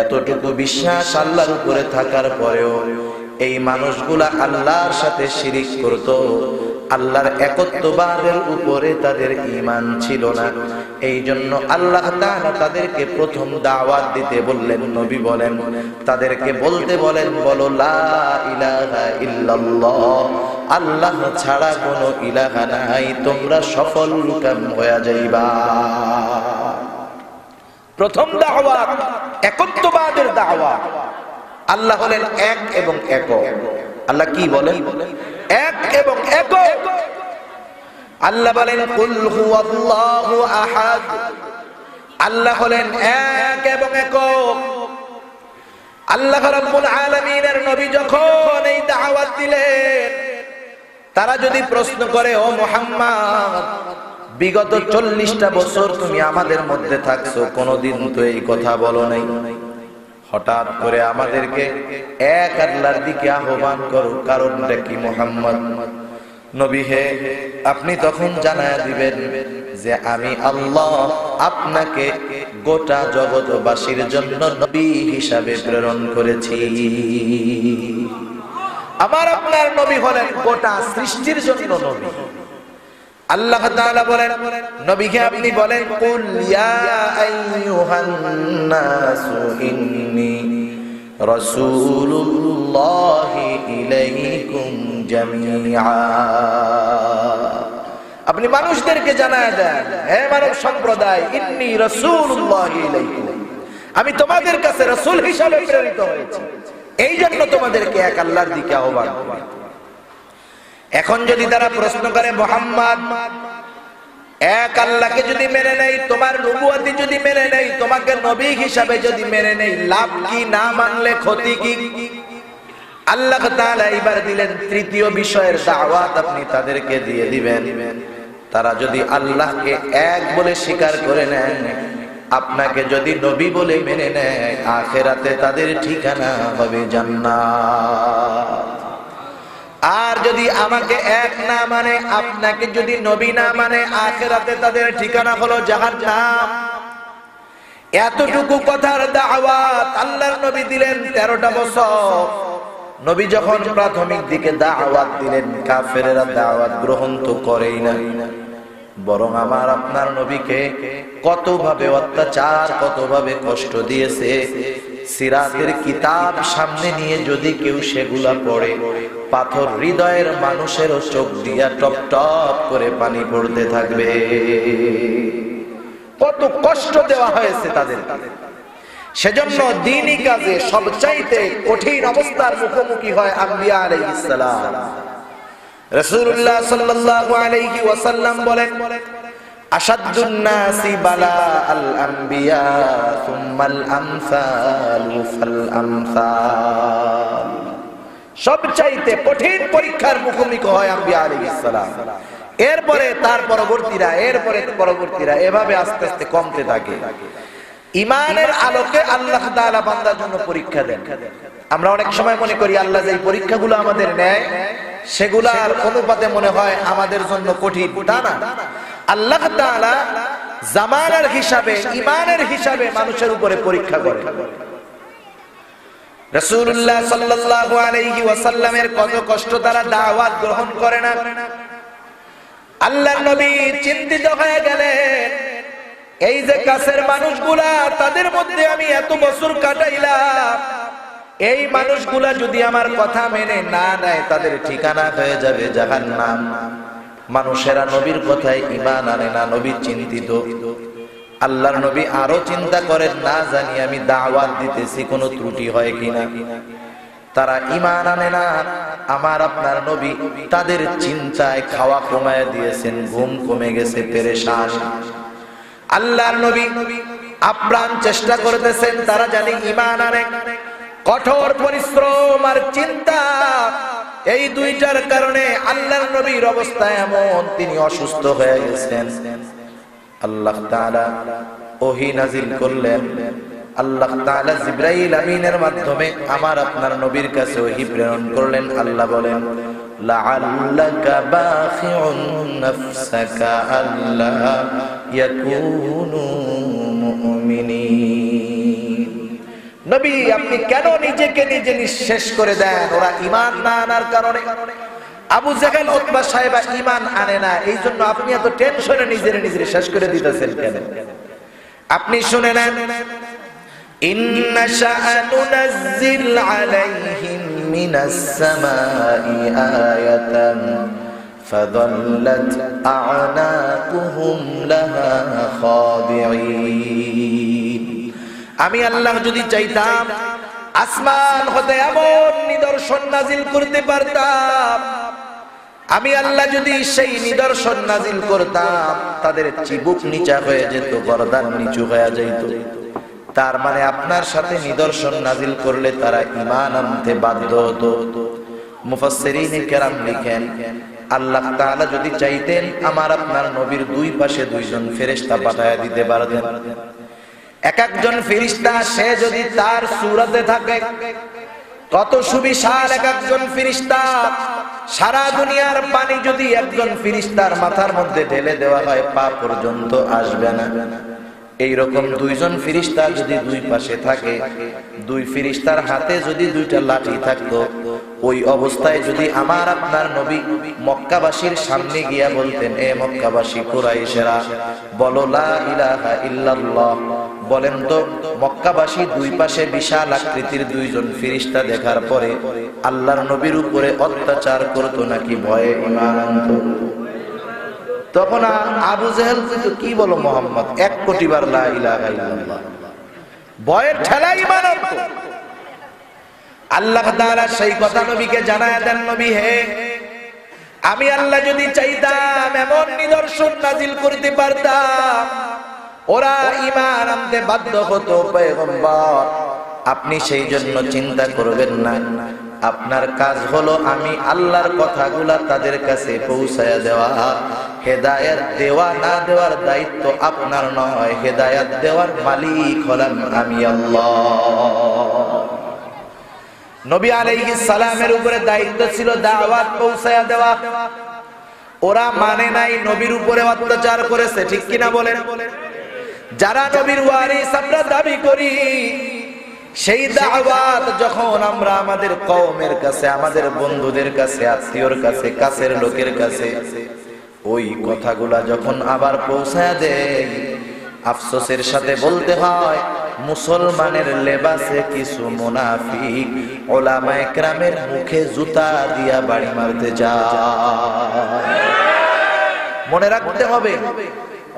এতটুকু বিশ্বাস আল্লাহর উপরে থাকার পরেও এই মানুষগুলা আল্লাহর সাথে শিরিক করত, আল্লাহর একত্ববাদের উপরে তাদের ঈমান ছিল না। এই জন্য আল্লাহ তাআলা তাদেরকে প্রথম দাওয়াত দিতে বললেন, নবী বলেন, তাদেরকে বলতে বলেন, বলো লা ইলাহা ইল্লাল্লাহ, আল্লাহ ছাড়া কোনো ইলাহা নাই, তোমরা সফল কাম হয়ে যাইবা। প্রথম দাওয়াত একত্ববাদের দাওয়াত। আল্লাহ হলেন এক এবং একক। আল্লাহ কি বলেন? এক এবং একক। আল্লাহ বলেন কুল হুয়াল্লাহু আহাদ। আল্লাহ হলেন এক এবং একক। আল্লাহ রাব্বুল আলামিনের নবী যখন এই দাওয়াত দিলেন, তারা যদি প্রশ্ন করে, ও মুহাম্মদ, বিগত 40টা বছর তুমি আমাদের মধ্যে থাকছো, কোনদিন তো এই কথা বলো নাই, হঠাৎ করে আমাদেরকে এক আল্লাহর দিকে আহ্বান করো, কারণটা কি মুহাম্মদ? নবী হে, আপনি তখন জানায়া দিবেন যে আমি আল্লাহ আপনাকে গোটা জগৎবাসীর জন্য নবী হিসাবে প্রেরণ করেছি। আমার আপনার নবী হলেন গোটা সৃষ্টির জন্য নবী। আল্লাহ তাআলা বলেন, নবীকে আপনি বলেন, কুল ইয়া আইয়ুহান নাসু ইন্নী রাসূলুল্লাহি ইলাইকুম জামিআ। আপনি মানুষদেরকে জানায় দেন, হে মানব সম্প্রদায়, ইন্নী রাসূলুল্লাহি ইলাইকুম, আমি তোমাদের কাছে রাসূল হিসেবে প্রেরিত হয়েছি, এই জন্য তোমাদেরকে এক আল্লাহর দিকে আহ্বান করি। এখন যদি তারা প্রশ্ন করে, মুহাম্মদ এক আল্লাহকে যদি মেনে নেই, তোমার নবুয়তি যদি মেনে নেই, তোমাকে নবী হিসাবে যদি মেনে নেই, লাভ কি, না মানলে ক্ষতি কি? আল্লাহ তাআলা এবার দিলেন তৃতীয় বিষয়ের দাওয়াত, আপনি তাদেরকে দিয়ে দিবেন। তারা যদি আল্লাহকে এক বলে স্বীকার করে নেন, আপনাকে যদি নবী বলে মেনে নেয়, আখিরাতে তাদের ঠিকানা হবে জান্নাত। আর যদি আমাকে এক না মানে, আপনাকে যদি নবী না মানে, আখিরাতে তাদের ঠিকানা হলো জাহান্নাম। এতটুকু কথার দাওয়াত আল্লাহর নবী দিলেন 13টা বছর। নবী যখন প্রাথমিক দিকে দাওয়াত দিলেন, কাফেরেরা দাওয়াত গ্রহণ তো করেই না, বরং আমার আপনার নবীকে কতভাবে অত্যাচার, কতভাবে কষ্ট দিয়েছে। সিরাতের কিতাব সামনে নিয়ে যদি কেউ সেগুলা পড়ে, পাথর হৃদয়ের মানুষেরও চোখ দিয়া টপ টপ করে পানি পড়তে থাকবে। কত কষ্ট দেওয়া হয়েছে তাদের। সেজন্য দ্বীনি কাজে সবচাইতে কঠিন অবস্থার মুখোমুখি হয় আম্বিয়া আলাইহিস সালাম। রাসূলুল্লাহ সাল্লাল্লাহু আলাইহি ওয়াসাল্লাম বলেন, আশাদ্দুন নাসি বালা আল আম্বিয়া সুম্মাল আমসালু ফাল আমসাল। সবচাইতে কঠিন পরীক্ষার মুখোমুখি হয় আম্বিয়া আলাইহিস সালাম, এরপরে তার পরবর্তীরা, এরপরে পরবর্তীরা, এভাবে আস্তে আস্তে কমতে থাকে। ঈমানের আলোকে আল্লাহ তাআলা বান্দার জন্য পরীক্ষা দেন। আমরা অনেক সময় মনে করি আল্লাহ যে পরীক্ষাগুলো আমাদের নেয়, সেগুলার অনুপাতে মনে হয় আমাদের জন্য কঠিন। তা না, আল্লাহ তাআলা জামানার হিসাবে, ঈমানের হিসাবে মানুষের উপরে পরীক্ষা করে। রাসূলুল্লাহ সাল্লাল্লাহু আলাইহি ওয়াসাল্লামের কত কষ্ট, তারা দাওয়াত গ্রহণ করে না। আল্লাহর নবী চিন্তিত হয়ে গেলেন, এই যে কাছের মানুষগুলা, তাদের মধ্যে আমি এত বছর কাটাইলাম, এই মানুষগুলা যদি আমার কথা মেনে না নেয়, তাদের ঠিকানা হয়ে যাবে জাহান্নাম। মানুষেরা নবীর কথায় ঈমান আনে না, নবী চিন্তিত। আল্লাহর নবী আরো চিন্তা করেন, না জানি আমি দাওয়াত দিতেছি কোনো ত্রুটি হয় কিনা। তারা ঈমান আনে না। আমার আপনার নবী তাদের চিন্তায় খাওয়া কমায় দিয়েছেন, ঘুম কমে গেছে, পেরেশান। আল্লাহর নবী আপ্রাণ চেষ্টা করতেছেন তারা জানি ঈমান আনে। কঠোর পরিশ্রম আর চিন্তা, এই দুইটার কারণে আল্লাহর নবীর অবস্থা এমন, তিনি অসুস্থ হয়ে গেছেন। আল্লাহ তাআলা ওহী নাযিল করলেন। আল্লাহ তাআলা জিবরাইল আমিনের মাধ্যমে আমার আপনার নবীর কাছে ওহী প্রেরণ করলেন। আল্লাহ বলেন, লাআল্লাকা বাখিউন নাফসাকা আল্লা ইয়াকুনু মুমিনিন। নবী, আপনি কেন নিজেকে নিজে নিঃশেষ করে দেন? ওরা ঈমান না আনার কারণে। আবু জাহেল, উতবা সাহেবা ঈমান আনে না, এই জন্য আপনি এত টেনশনে নিজের নিজে শেষ করে দিতেছেন কেন? আপনি শুনে নেন, ইন্না শাআনুনাজ্জিল আলাইহিম মিনাস সামাই আয়াতান ফাযাল্লাত আ'নাকুহুম লাহা খাদিঈন। আমি আল্লাহ যদি চাইতাম, আসমান হতে এমন নিদর্শন নাজিল করতে পারতাম। আমি আল্লাহ যদি সেই নিদর্শন নাজিল করতাম, তাদের চিবুক নিচা হয়ে যেত, গর্দান নিচু হয়ে যেত। তার মানে আপনার সাথে নিদর্শন নাজিল করলে তারা ঈমান আনতে বাধ্য হতো। মুফাসসিরিনে কেরাম লিখেন, আল্লাহ তাআলা যদি চাইতেন, আমার আপনার নবীর দুই পাশে দুইজন ফেরেশতা পাঠায়া দিতে পারতেন। এক একজন ফেরেশতা, সে যদি তার সূরতে থাকে, কত সুবিশাল এক একজন ফেরেশতা। সারা দুনিয়ার পানি যদি একজন ফেরেশতার মাথার মধ্যে ঢেলে দেওয়া হয়, পা পর্যন্ত আসবে না। এইরকম দুইজন ফেরেশতা যদি দুই পাশে থাকে, দুই ফেরেশতার হাতে যদি দুইটা লাঠি থাকতো, ওই অবস্থায় যদি আমার আপনার নবী মক্কাবাসীর সামনে গিয়া বলতেন, এ মক্কাবাসী কুরাইশেরা বলো লা ইলাহা ইল্লাল্লাহ, বলেন তো মক্কাবাসী দুই পাশে বিশাল আকৃতির দুইজন ফেরেশতা দেখার পরে আল্লাহর নবীর উপরে অত্যাচার করতো নাকি ভয়ে ঈমান আনতো? তখন আবু জেহেল কিন্তু কি বলো মোহাম্মদ 1 কোটি বার লা ইলাহা ইল্লাল্লাহ, ভয়ের ঠেলা ঈমান আনতো। আল্লাহ তাআলা সেই কথা নবীকে জানায়া দেন, নবী হে, আমি আল্লাহ যদি চাইতাম এমন নিদর্শন নাজিল করতে পারতাম, ওরা ঈমান আনতে বাধ্য হতো। পয়গম্বর আপনি সেই জন্য চিন্তা করবেন না, আপনার কাজ হলো আমি আল্লাহর কথাগুলা তাদের কাছে পৌঁছায়া দেওয়া। হেদায়েত দেওয়া না দেওয়ার দায়িত্ব আপনার নয়, হেদায়েত দেওয়ার মালিক হলাম আমি আল্লাহ। নবী আলাইহিস সালামের উপরে দায়িত্ব ছিল দাওয়াত পৌঁছায়া দেওয়া। ওরা মানে নাই, নবীর উপরে অত্যাচার করেছে, ঠিক কিনা বলেন? যারা নবীর ওয়ারিস আমরা দাবি করি, সেই দাওয়াত যখন আমরা আমাদের কওমের কাছে, আমাদের বন্ধুদের কাছে, আত্মীয়র কাছে, কাছের লোকের কাছে ওই কথাগুলা যখন আবার পৌঁছায়া দেয়, আফসোসের সাথে বলতে হয় মুসলমানের লেবাসে কিছু মুনাফিক উলামায়ে কেরামের মুখে জুতা দিয়া বাড়ি মারতে যায়। মনে রাখতে হবে,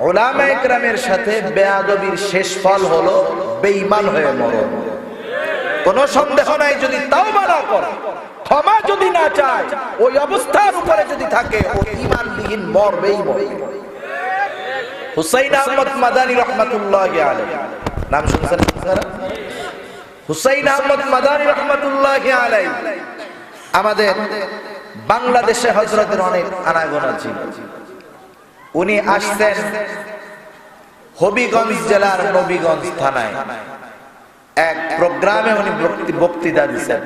উলামায়ে কেরামের সাথে বেয়াদবির শেষ ফল হলো বেঈমান হয়ে মরণ। কোন সন্দেহ নাই, যদি তাওবা না করে, ক্ষমা যদি না চায়, ওই অবস্থার উপরে যদি থাকে, ও ঈমানবিহীন মরবেই মরবে। হুসাইন আহমদ মাদানী রহমাতুল্লাহি আলাইহি, নাম শুনছেন আপনারা? হুসাইন আহমদ মাদানী রহমাতুল্লাহি আলাইহি আমাদের বাংলাদেশে হযরতের অনেক আনাগোনা ছিল। উনি আসছেন হবিগঞ্জ জেলার নবীগঞ্জ থানায়, এক প্রোগ্রামে উনি বক্তৃতা দিচ্ছেন।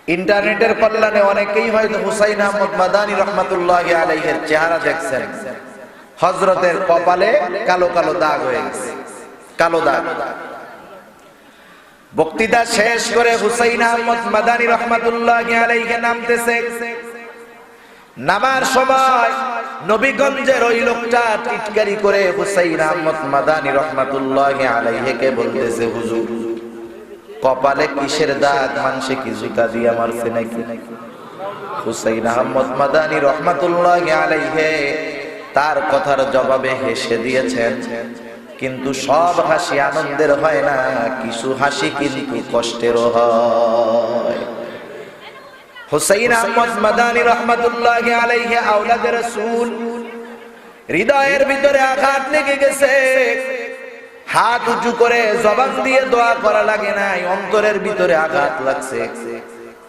ইন্টারনেটের কল্যাণে অনেকেই হয়তো হুসাইন আহমদ মাদানী রহমাতুল্লাহি আলাইহির চেহারা দেখছেন। হযরতের কপালে কালো কালো দাগ হয়ে গেছে, কালো দাগ। বক্তৃতা শেষ করে হুসাইন আহমদ মাদানী রহমাতুল্লাহি আলাইহি নামতেছে। নামার সময় নবীগঞ্জের ওই লোকটা টিটকারি করে হুসাইন আহমদ মাদানী রহমাতুল্লাহি আলাইহিকে বলতেছে, হুজুর কপালে কিসের দাগ? মানুষে কি জুতা দিয়ে মারছে নাকি? হুসাইন আহমদ মাদানী রহমাতুল্লাহি আলাইহি তার কথার জবাবে হেসে দিয়েছেন, কিন্তু সব হাসি আনন্দের হয় না, কিছু হাসি কিন্তু কষ্টেরও হয়। হুসাইন আহমদ মাদানী রহমাতুল্লাহি আলাইহি আওলাদে রাসূল, হৃদয়ের ভিতরে আঘাত লেগে গেছে। হাত উঁচু করে জবান দিয়ে দোয়া করা লাগে নাই, অন্তরের ভিতরে আঘাত লাগছে।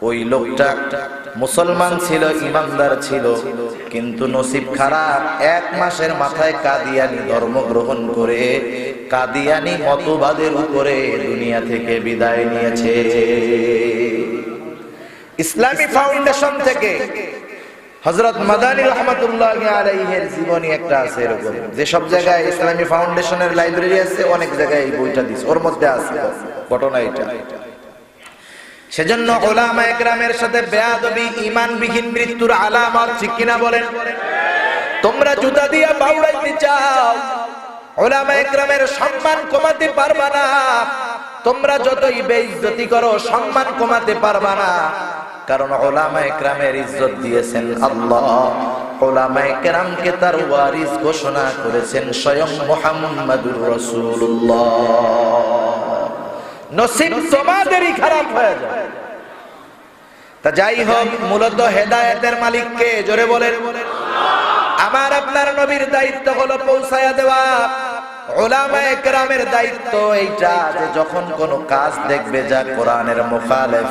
ওই লোকটা মুসলমান ছিল, ইমানদার ছিল, কিন্তু নসিব খারাপ। 1 মাসের মাথায় কাদিয়ানি ধর্ম গ্রহণ করে কাদিয়ানি মতবাদের উপরে দুনিয়া থেকে বিদায় নিয়েছে। ইসলামী ফাউন্ডেশন থেকে হযরত মাদানী রহমাতুল্লাহি আলাইহির জীবনী একটা আছে এরকম, যে সব জায়গায় ইসলামী ফাউন্ডেশনের লাইব্রেরি আছে, অনেক জায়গায় এই বইটা দিছে, ওর মধ্যে আছে ঘটনা এটা। সেজন্য উলামায়ে কেরামের সাথে বেয়াদবি ঈমানবিহীন মৃত্যুর আলামত, ঠিক কিনা বলেন? তোমরা জুতা দিয়া বাউড়াইতে চাও, উলামায়ে কেরামের সম্মান কমাতে পারবা না। তোমরা যতই বেইজ্জতি করো, সম্মান কমাতে পারবা না, কারণ উলামায়ে কেরামের ইজ্জত দিয়েছেন আল্লাহ। উলামায়ে কেরামকে তার ওয়ারিস ঘোষণা করেছেন স্বয়ং মুহাম্মাদুর রাসূলুল্লাহ। নসিব তোমাদেরই খারাপ হয়ে যায়। তা যাই হোক, মূলত হেদায়েতের মালিক কে? জোরে বলেন। আমার আপনার নবীর দায়িত্ব হলো পৌঁছায়া দেওয়া। উলামায়ে কেরামের দায়িত্ব এইটা, যে যখন কোন কাজ দেখবে যা কোরআনের মুখালেফ,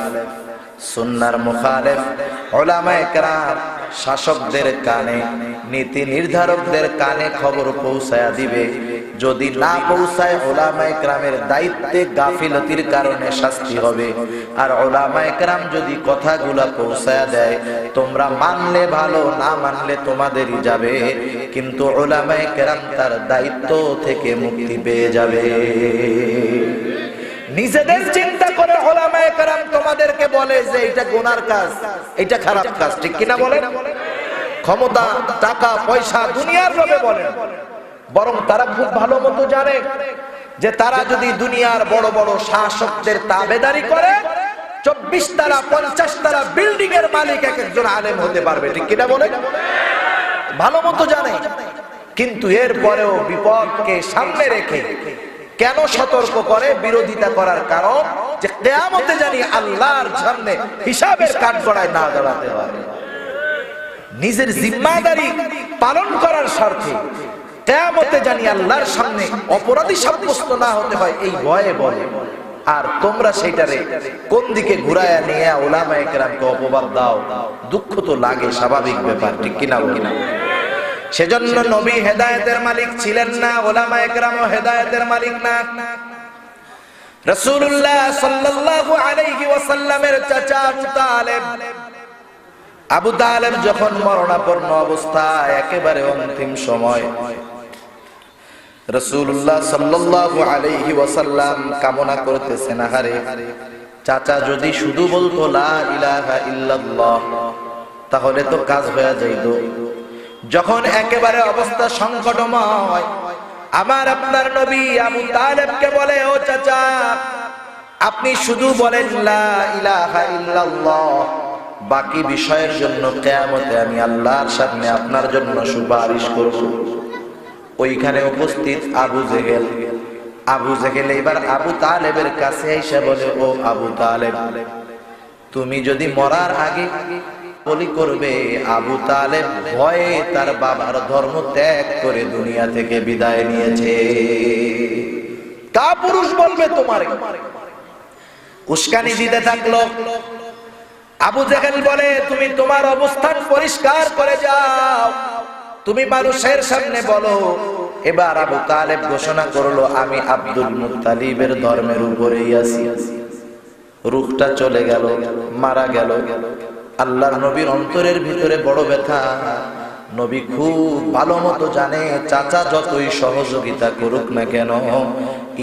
সুন্নাহর মুখালেফ, উলামায়ে কেরাম শাসকদের কানে, নীতি নির্ধারকদের কানে খবর পৌঁছায়া দিবে যদি না পৌঁছায় উলামায়ে কেরামের দায়িত্বে গাফিলতির কারণে শাস্তি হবে। আর উলামায়ে কেরাম যদি কথাগুলা পৌঁছায়া দেয়, তোমরা মানলে ভালো, না মানলে তোমাদেরই যাবে, কিন্তু উলামায়ে কেরাম তার দায়িত্ব থেকে মুক্তি পেয়ে যাবে। নিজেদের চিন্তা করে উলামায়ে কেরাম তোমাদেরকে বলে যে এটা গুনার কাজ, এটা খারাপ কাজ, ঠিক কিনা বলেন? ক্ষমতা, টাকা, পয়সা, দুনিয়ার লোভে বলেন। বরং তারা খুব ভালো মতো জানে যে তারা যদি দুনিয়ার বড় বড় শাসকদের তাবেদারি করে 24 তালা 50 তালা বিল্ডিং এর মালিক এক একজন আলেম হতে পারবে, ঠিক কিনা বলেন? ভালো মতো জানে, কিন্তু এরপরেও বিপদকে সামনে রেখে কেন সতর্ক করে? বিরোধিতা করার কারণ যে কিয়ামতে জানি আল্লাহর সামনে হিসাবের কাঠগড়ায় না দাঁড়াতে হয়। নিজের জিম্মাদারি পালন করার স্বার্থে কিয়ামতে জানি আল্লাহর সামনে অপরাধী সাব্যস্ত না হতে হয়, এই ভয়ে বলে। আর তোমরা সেটারে কোন দিকে ঘুরায়া নিয়ে উলামায়ে কেরামকে অপবাদ দাও, দুঃখ তো লাগে, স্বাভাবিক ব্যাপার, ঠিক কিনা বলেন? সেজন্য নবী হেদায়েতের মালিক ছিলেন না, উলামায়ে কেরামও হেদায়েতের মালিক না। রাসূলুল্লাহ সাল্লাল্লাহু আলাইহি ওয়াসাল্লামের চাচা আবু তালেব যখন মরণাপন্ন অবস্থায়, একেবারে অন্তিম সময়, রাসূলুল্লাহ সাল্লাল্লাহু আলাইহি ওয়াসাল্লাম কামনা করতেছেন, আহারে চাচা যদি শুধু বলতো লা ইলাহা ইল্লাল্লাহ, তাহলে তো কাজ হয়ে যাইত। যখন একেবারে অবস্থা সংকটময়, আমার আপনার নবী আবু তালেবকে বলে, ও চাচা আপনি শুধু বলেন লা ইলাহা ইল্লাল্লাহ, বাকি বিষয়ের জন্য কিয়ামতে আমি আল্লাহর সামনে আপনার জন্য সুপারিশ করব। ওইখানে উপস্থিত আবু জেহেল এবার আবু তালেবের কাছে এসে বলে, ও আবু তালেব, তুমি যদি মরার আগে বলি করবে। আবু তালেব ভয়ে তার বাবার ধর্ম ত্যাগ করে দুনিয়া থেকে বিদায় নিয়েছে। কা পুরুষ বলবে তোমারে? উস্কানি দিতে থাকলো। আবু জেহেল বলে, তুমি তোমার অবস্থান পরিষ্কার করে যাও, তুমি মানুষের সামনে বলো। এবার আবু তালেব ঘোষণা করলো, আমি আব্দুল মুত্তালিবের ধর্মের উপরেই আছি। রূহটা চলে গেল, মারা গেল। আল্লাহর নবীর অন্তরের ভিতরে বড় ব্যথা। নবী খুব ভালো মতো জানে, চাচা যতই সহযোগিতা করুক না কেন,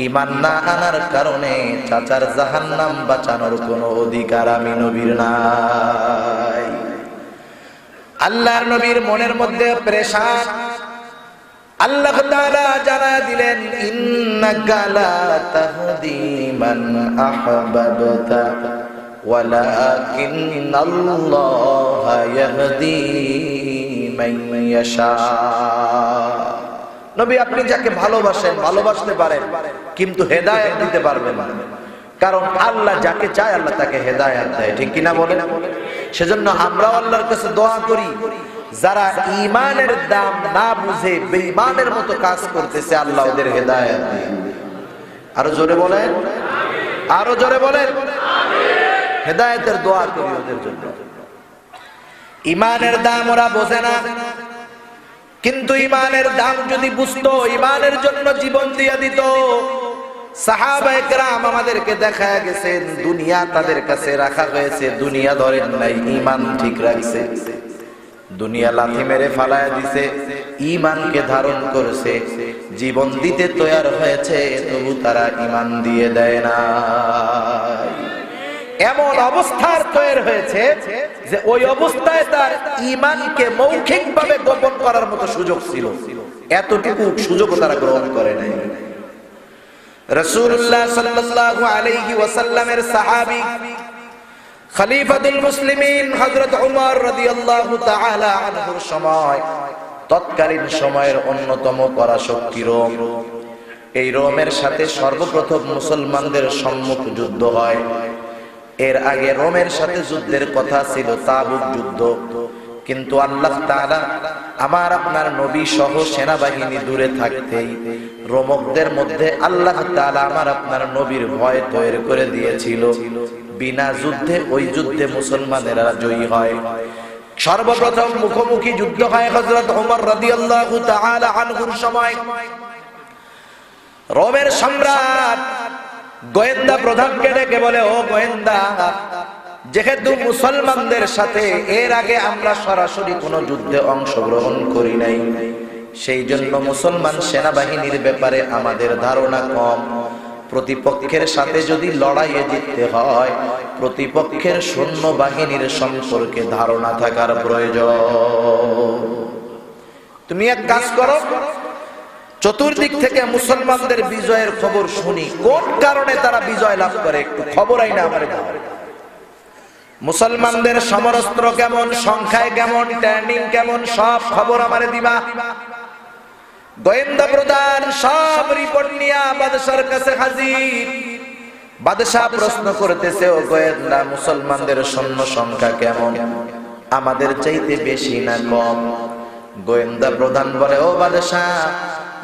ঈমান না আনার কারণে চাচার জাহান্নাম বাঁচানোর কোনো অধিকার আমি নবীর নাই। আল্লাহর নবীর মনের মধ্যে প্রেশার। আল্লাহ তাআলা জানায়া দিলেন, ইন্নাকা লা তাহদি মান আহবাবতা ওয়ালাকিন্নাল্লাহা ইয়াহদি মান ইয়াশা। নবী আপনি যাকে ভালোবাসেন, ভালোবাসতে পারেন, কিন্তু হেদায়েত দিতে পারবেন না। কারণ আল্লাহ যাকে চায় আল্লাহ তাকে হেদায়েত দেয়, ঠিক কিনা বলেন? সেজন্য আমরা আল্লাহর কাছে দোয়া করি, যারা ঈমানের দাম না বুঝে বেঈমানের মতো কাজ করতেছে, আল্লাহ ওদের হেদায়েত দেয়। আরো জোরে বলেন, আরো জোরে বলেন, হেদায়েতের দোয়া করি ওদের জন্য। ঈমানের দাম ওরা বোঝে না, কিন্তু ঈমানের দাম যদি বুঝতো, ঈমানের জন্য জীবন দিয়ে দিত। সাহাবায়ে কেরাম আমাদেরকে দেখায়া গেছেন, দুনিয়া তাদের কাছে রাখা হয়েছে, দুনিয়া ধরেন নাই, ঈমান ঠিক রাখছে। দুনিয়া লাথি মেরে ফালায়া দিছে, ঈমানকে ধারণ করেছে, জীবন দিতে তৈয়ার হয়েছে, তবু তারা ঈমান দিয়ে দেয় না। এমন অবস্থার তৈরি হয়েছে যে ওই অবস্থায় তার ঈমানকে মৌখিকভাবে গোপন করার মতো সুযোগ ছিল, এতটুকু সুযোগও তারা গ্রহণ করে নাই। রাসূলুল্লাহ সাল্লাল্লাহু আলাইহি ওয়াসাল্লামের সাহাবী খলিফাতুল মুসলিমিন হযরত ওমর রাদিয়াল্লাহু তাআলা আনহুর সময়, তৎকালীন সময়ের অন্যতম পরাশক্তি রোম। এই রোমের সাথে সর্বপ্রথম মুসলমানদের সম্মুখ যুদ্ধ হয়। এর আগে রোমের সাথে যুদ্ধের কথা ছিল তাবুক যুদ্ধ, কিন্তু আল্লাহ তাআলা আমার আপনার নবী সহ সেনাবাহিনী দূরে থাকতেই রোমকদের মধ্যে আল্লাহ তাআলা আমার আপনার নবীর ভয় তৈরি করে দিয়েছিল। বিনা যুদ্ধে ওই যুদ্ধে মুসলমানেরা জয়ী হয়। সর্বপ্রথম মুখোমুখি যুদ্ধ হয় হযরত ওমর রাদিয়াল্লাহু তাআলা আনহুর সময়। রোমের সম্রাট গোয়েন্দা প্রধানকে ডেকে বলে, ও গোয়েন্দা, যেহেতু মুসলমানদের সাথে এর আগে আমরা সরাসরি কোনো যুদ্ধে অংশগ্রহণ করি নাই, সেই জন্য মুসলমান সেনাবাহিনীর ব্যাপারে আমাদের ধারণা কম। প্রতিপক্ষের সাথে যদি লড়াইয়ে জিততে হয়, প্রতিপক্ষের সৈন্যবাহিনীর সম্পর্কে ধারণা থাকার প্রয়োজন। তুমি এক কাজ করো, চতুর্দিক থেকে মুসলমানদের বিজয়ের খবর শুনি, কোন কারণে তারা বিজয় লাভ করে একটু খবর আইনা আমারে দাও। মুসলমানদের সমরাস্ত্র কেমন, সংখ্যায় কেমন, ট্রেনিং কেমন, সব খবর আমারে দিবা। গোয়েন্দা প্রধান সব রিপোর্ট নিয়ে বাদশার কাছে হাজির। বাদশাহ প্রশ্ন করতেছে, ও গোয়েন্দা, মুসলমানদের সৈন্য সংখ্যা কেমন, আমাদের চাইতে বেশি না কম? গোয়েন্দা প্রধান বলে, ও বাদশাহ,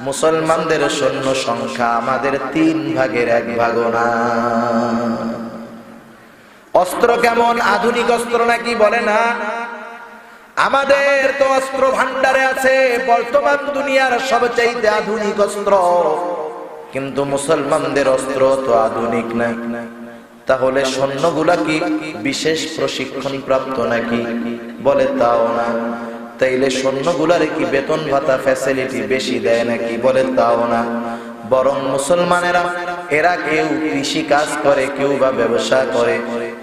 মুসলমানদের সৈন্য সংখ্যা আমাদের 3 ভাগের 1 ভাগও না। অস্ত্র কেমন, আধুনিক অস্ত্র নাকি? বলে না, আমাদের তো অস্ত্র ভান্ডারে আছে বর্তমান দুনিয়ার সবচাইতে আধুনিক অস্ত্র, কিন্তু মুসলমানদের অস্ত্র তো আধুনিক না। তাহলে সৈন্যগুলা কি বিশেষ প্রশিক্ষণ প্রাপ্ত নাকি? বলে তাও না। তাইলে সৈন্যগুলার কি বেতন ভাতা ফ্যাসিলিটি বেশি দেয় নাকি? বলে তাও না। বরং মুসলমানেরা এরা কেউ কৃষি কাজ করে, কেউ বা ব্যবসা করে,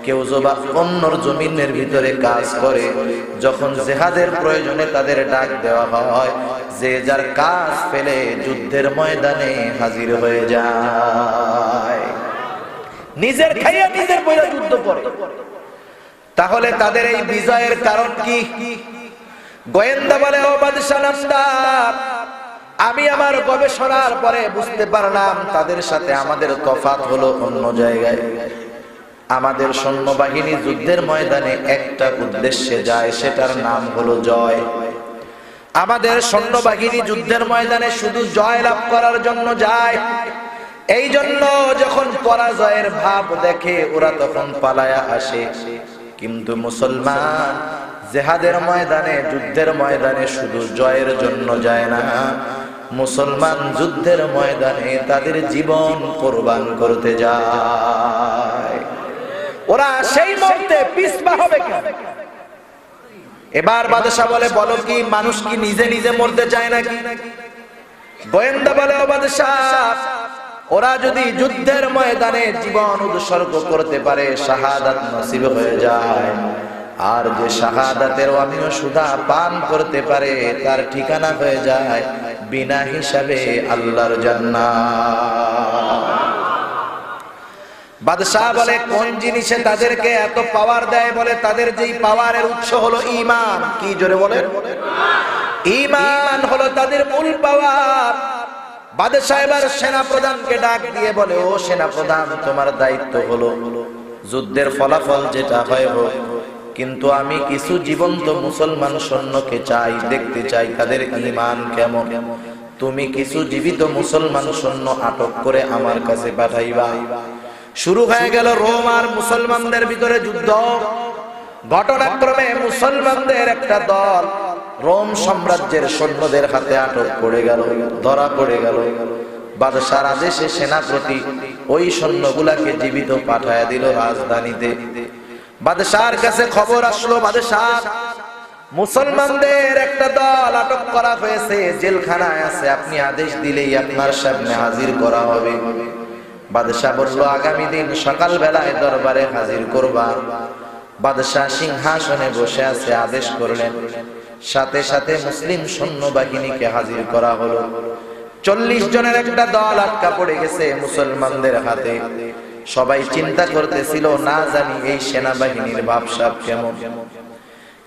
কেউ বা অন্যর জমিনের ভিতরে কাজ করে। যখন জিহাদের প্রয়োজনে তাদের ডাক দেওয়া হয়, যে যার কাজ ফেলে যুদ্ধের ময়দানে হাজির হয়ে যায়, নিজের খাইয়া নিজের বইরা যুদ্ধ করে। তাহলে তাদের এই বিজয়ের কারণ কি? গোয়েন্দা বলে, ও বাদশাহ নামদার, আমি আমার গবেষণার পরে বুঝতে পারলাম তাদের সাথে আমাদের তফাৎ হলো অন্য জায়গায়। আমাদের সৈন্যবাহিনী যুদ্ধের ময়দানে একটা উদ্দেশ্যে যায়, সেটার নাম হলো জয়। আমাদের সৈন্যবাহিনী যুদ্ধের ময়দানে শুধু জয় লাভ করার জন্য যায়। এই জন্য যখন পরাজয়ের ভাব দেখে ওরা তখন পালায়া আসে। কিন্তু মুসলমান জিহাদের ময়দানে, যুদ্ধের ময়দানে শুধু জয়ের জন্য যায় না, মুসলমান যুদ্ধের ময়দানে তাদের জীবন কোরবান করতে যায়। ওরা সেই মুহূর্তে পিছপা হবে কেন? এবার বাদশাহ বলে, বলো কি, মানুষ কি নিজে নিজে মরতে চায় নাকি? গোয়েন্দা বলে, ও বাদশাহ, ওরা যদি যুদ্ধের ময়দানে জীবন উৎসর্গ করতে পারে, শাহাদাত নসিব হয়ে যায়। আর যে শাহাদাতের অমীয় সুধা পান করতে পারে, তার ঠিকানা হয়ে যায় বিনা হিসাবে আল্লাহর জান্নাত। বাদশাহ বলে, কোন জিনিসে তাদেরকে এত পাওয়ার দেয়? বলে, তাদের যেই পাওয়ারের উৎস হলো ঈমান। কি জোরে বলেন? ঈমান হলো তাদের মূল পাওয়ার। বাদশাহ এবার সেনা প্রধানকে ডাক দিয়ে বলে, ও সেনা প্রধান, তোমার দায়িত্ব হলো যুদ্ধের ফলাফল যেটা হয় হোক, কিন্তু আমি কিছু জীবন্ত মুসলমান সৈন্যকে চাই, দেখতে চাই তাদের ঈমান কেমন। তুমি কিছু জীবিত মুসলমান সৈন্য আটক করে আমার কাছে পাঠাইবা। শুরু হয়ে গেল রোম আর মুসলমানদের ভিতরে যুদ্ধ। ঘটনাক্রমে মুসলমানদের একটা দল রোম সাম্রাজ্যের সৈন্যদের হাতে আটক পড়ে গেল, ধরা পড়ে গেল। বাদশার আদেশে সেনাপতি ওই সৈন্যগুলাকে জীবিত পাঠায়া দিল রাজধানীতে। বাদশার কাছে খবর আসলো, বাদশাহ, মুসলমানদের একটা দল আটক করা হয়েছে, জেলখানায় আছে, আপনি আদেশ দিলেই আপনার সামনে হাজির করা হবে। বাদশাহ বলল, আগামী দিন সকাল বেলায় দরবারে হাজির করবা। বাদশাহ সিংহাসনে বসে আছে, আদেশ করলেন। সাথে সাথে মুসলিম সৈন্যবাহিনীকে হাজির করা হলো। 40 জনের একটা দল আটকা পড়ে গেছে মুসলমানদের হাতে। সবাই চিন্তা করতেছিল, না জানি এই সেনাবাহিনীর ভাবসাব কেমন।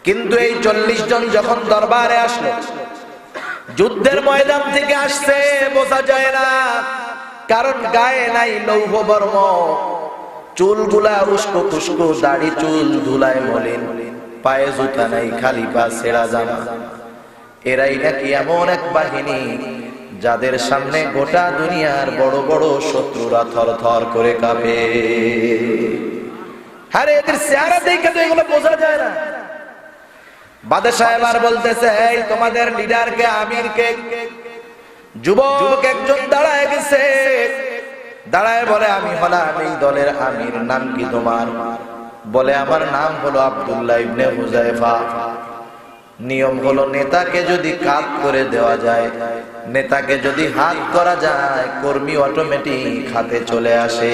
কিন্তু এই 40 জন যখন দরবারে আসলো, যুদ্ধের ময়দান থেকে আসছে বোঝা যায় না, কারণ গায়ে নাই লৌহ বর্ম, চুলগুলা উস্কো খুস্কো, দাড়ি চুল ধুলায় মলিন, পায়ে জুতা নাই, খালি পা ছেঁড়া জামা। এরাই নাকি এমন এক বাহিনী যাদের সামনে গোটা দুনিয়ার বড় বড় শত্রুরা থর থর করে কাঁপে। আরে এদের চেহারা দেখে তো এগুলো বোঝা যায় না। বাদশাহ এবার বলতেছে, এই তোমাদের লিডারকে, আমিরকে যুবক একজন দাঁড়ায় গেছে, দাঁড়ায় বলে আমি হলাম এই দলের আমির। নাম কি তোমার? বলে আমার নাম হলো আব্দুল্লাহ ইবনে হুযায়ফা। নিয়ম হলো নেতাকে যদি কাত করে দেওয়া যায়, নেতাকে যদি হাত করা যায়, কর্মী অটোমেটিক হাতে চলে আসে।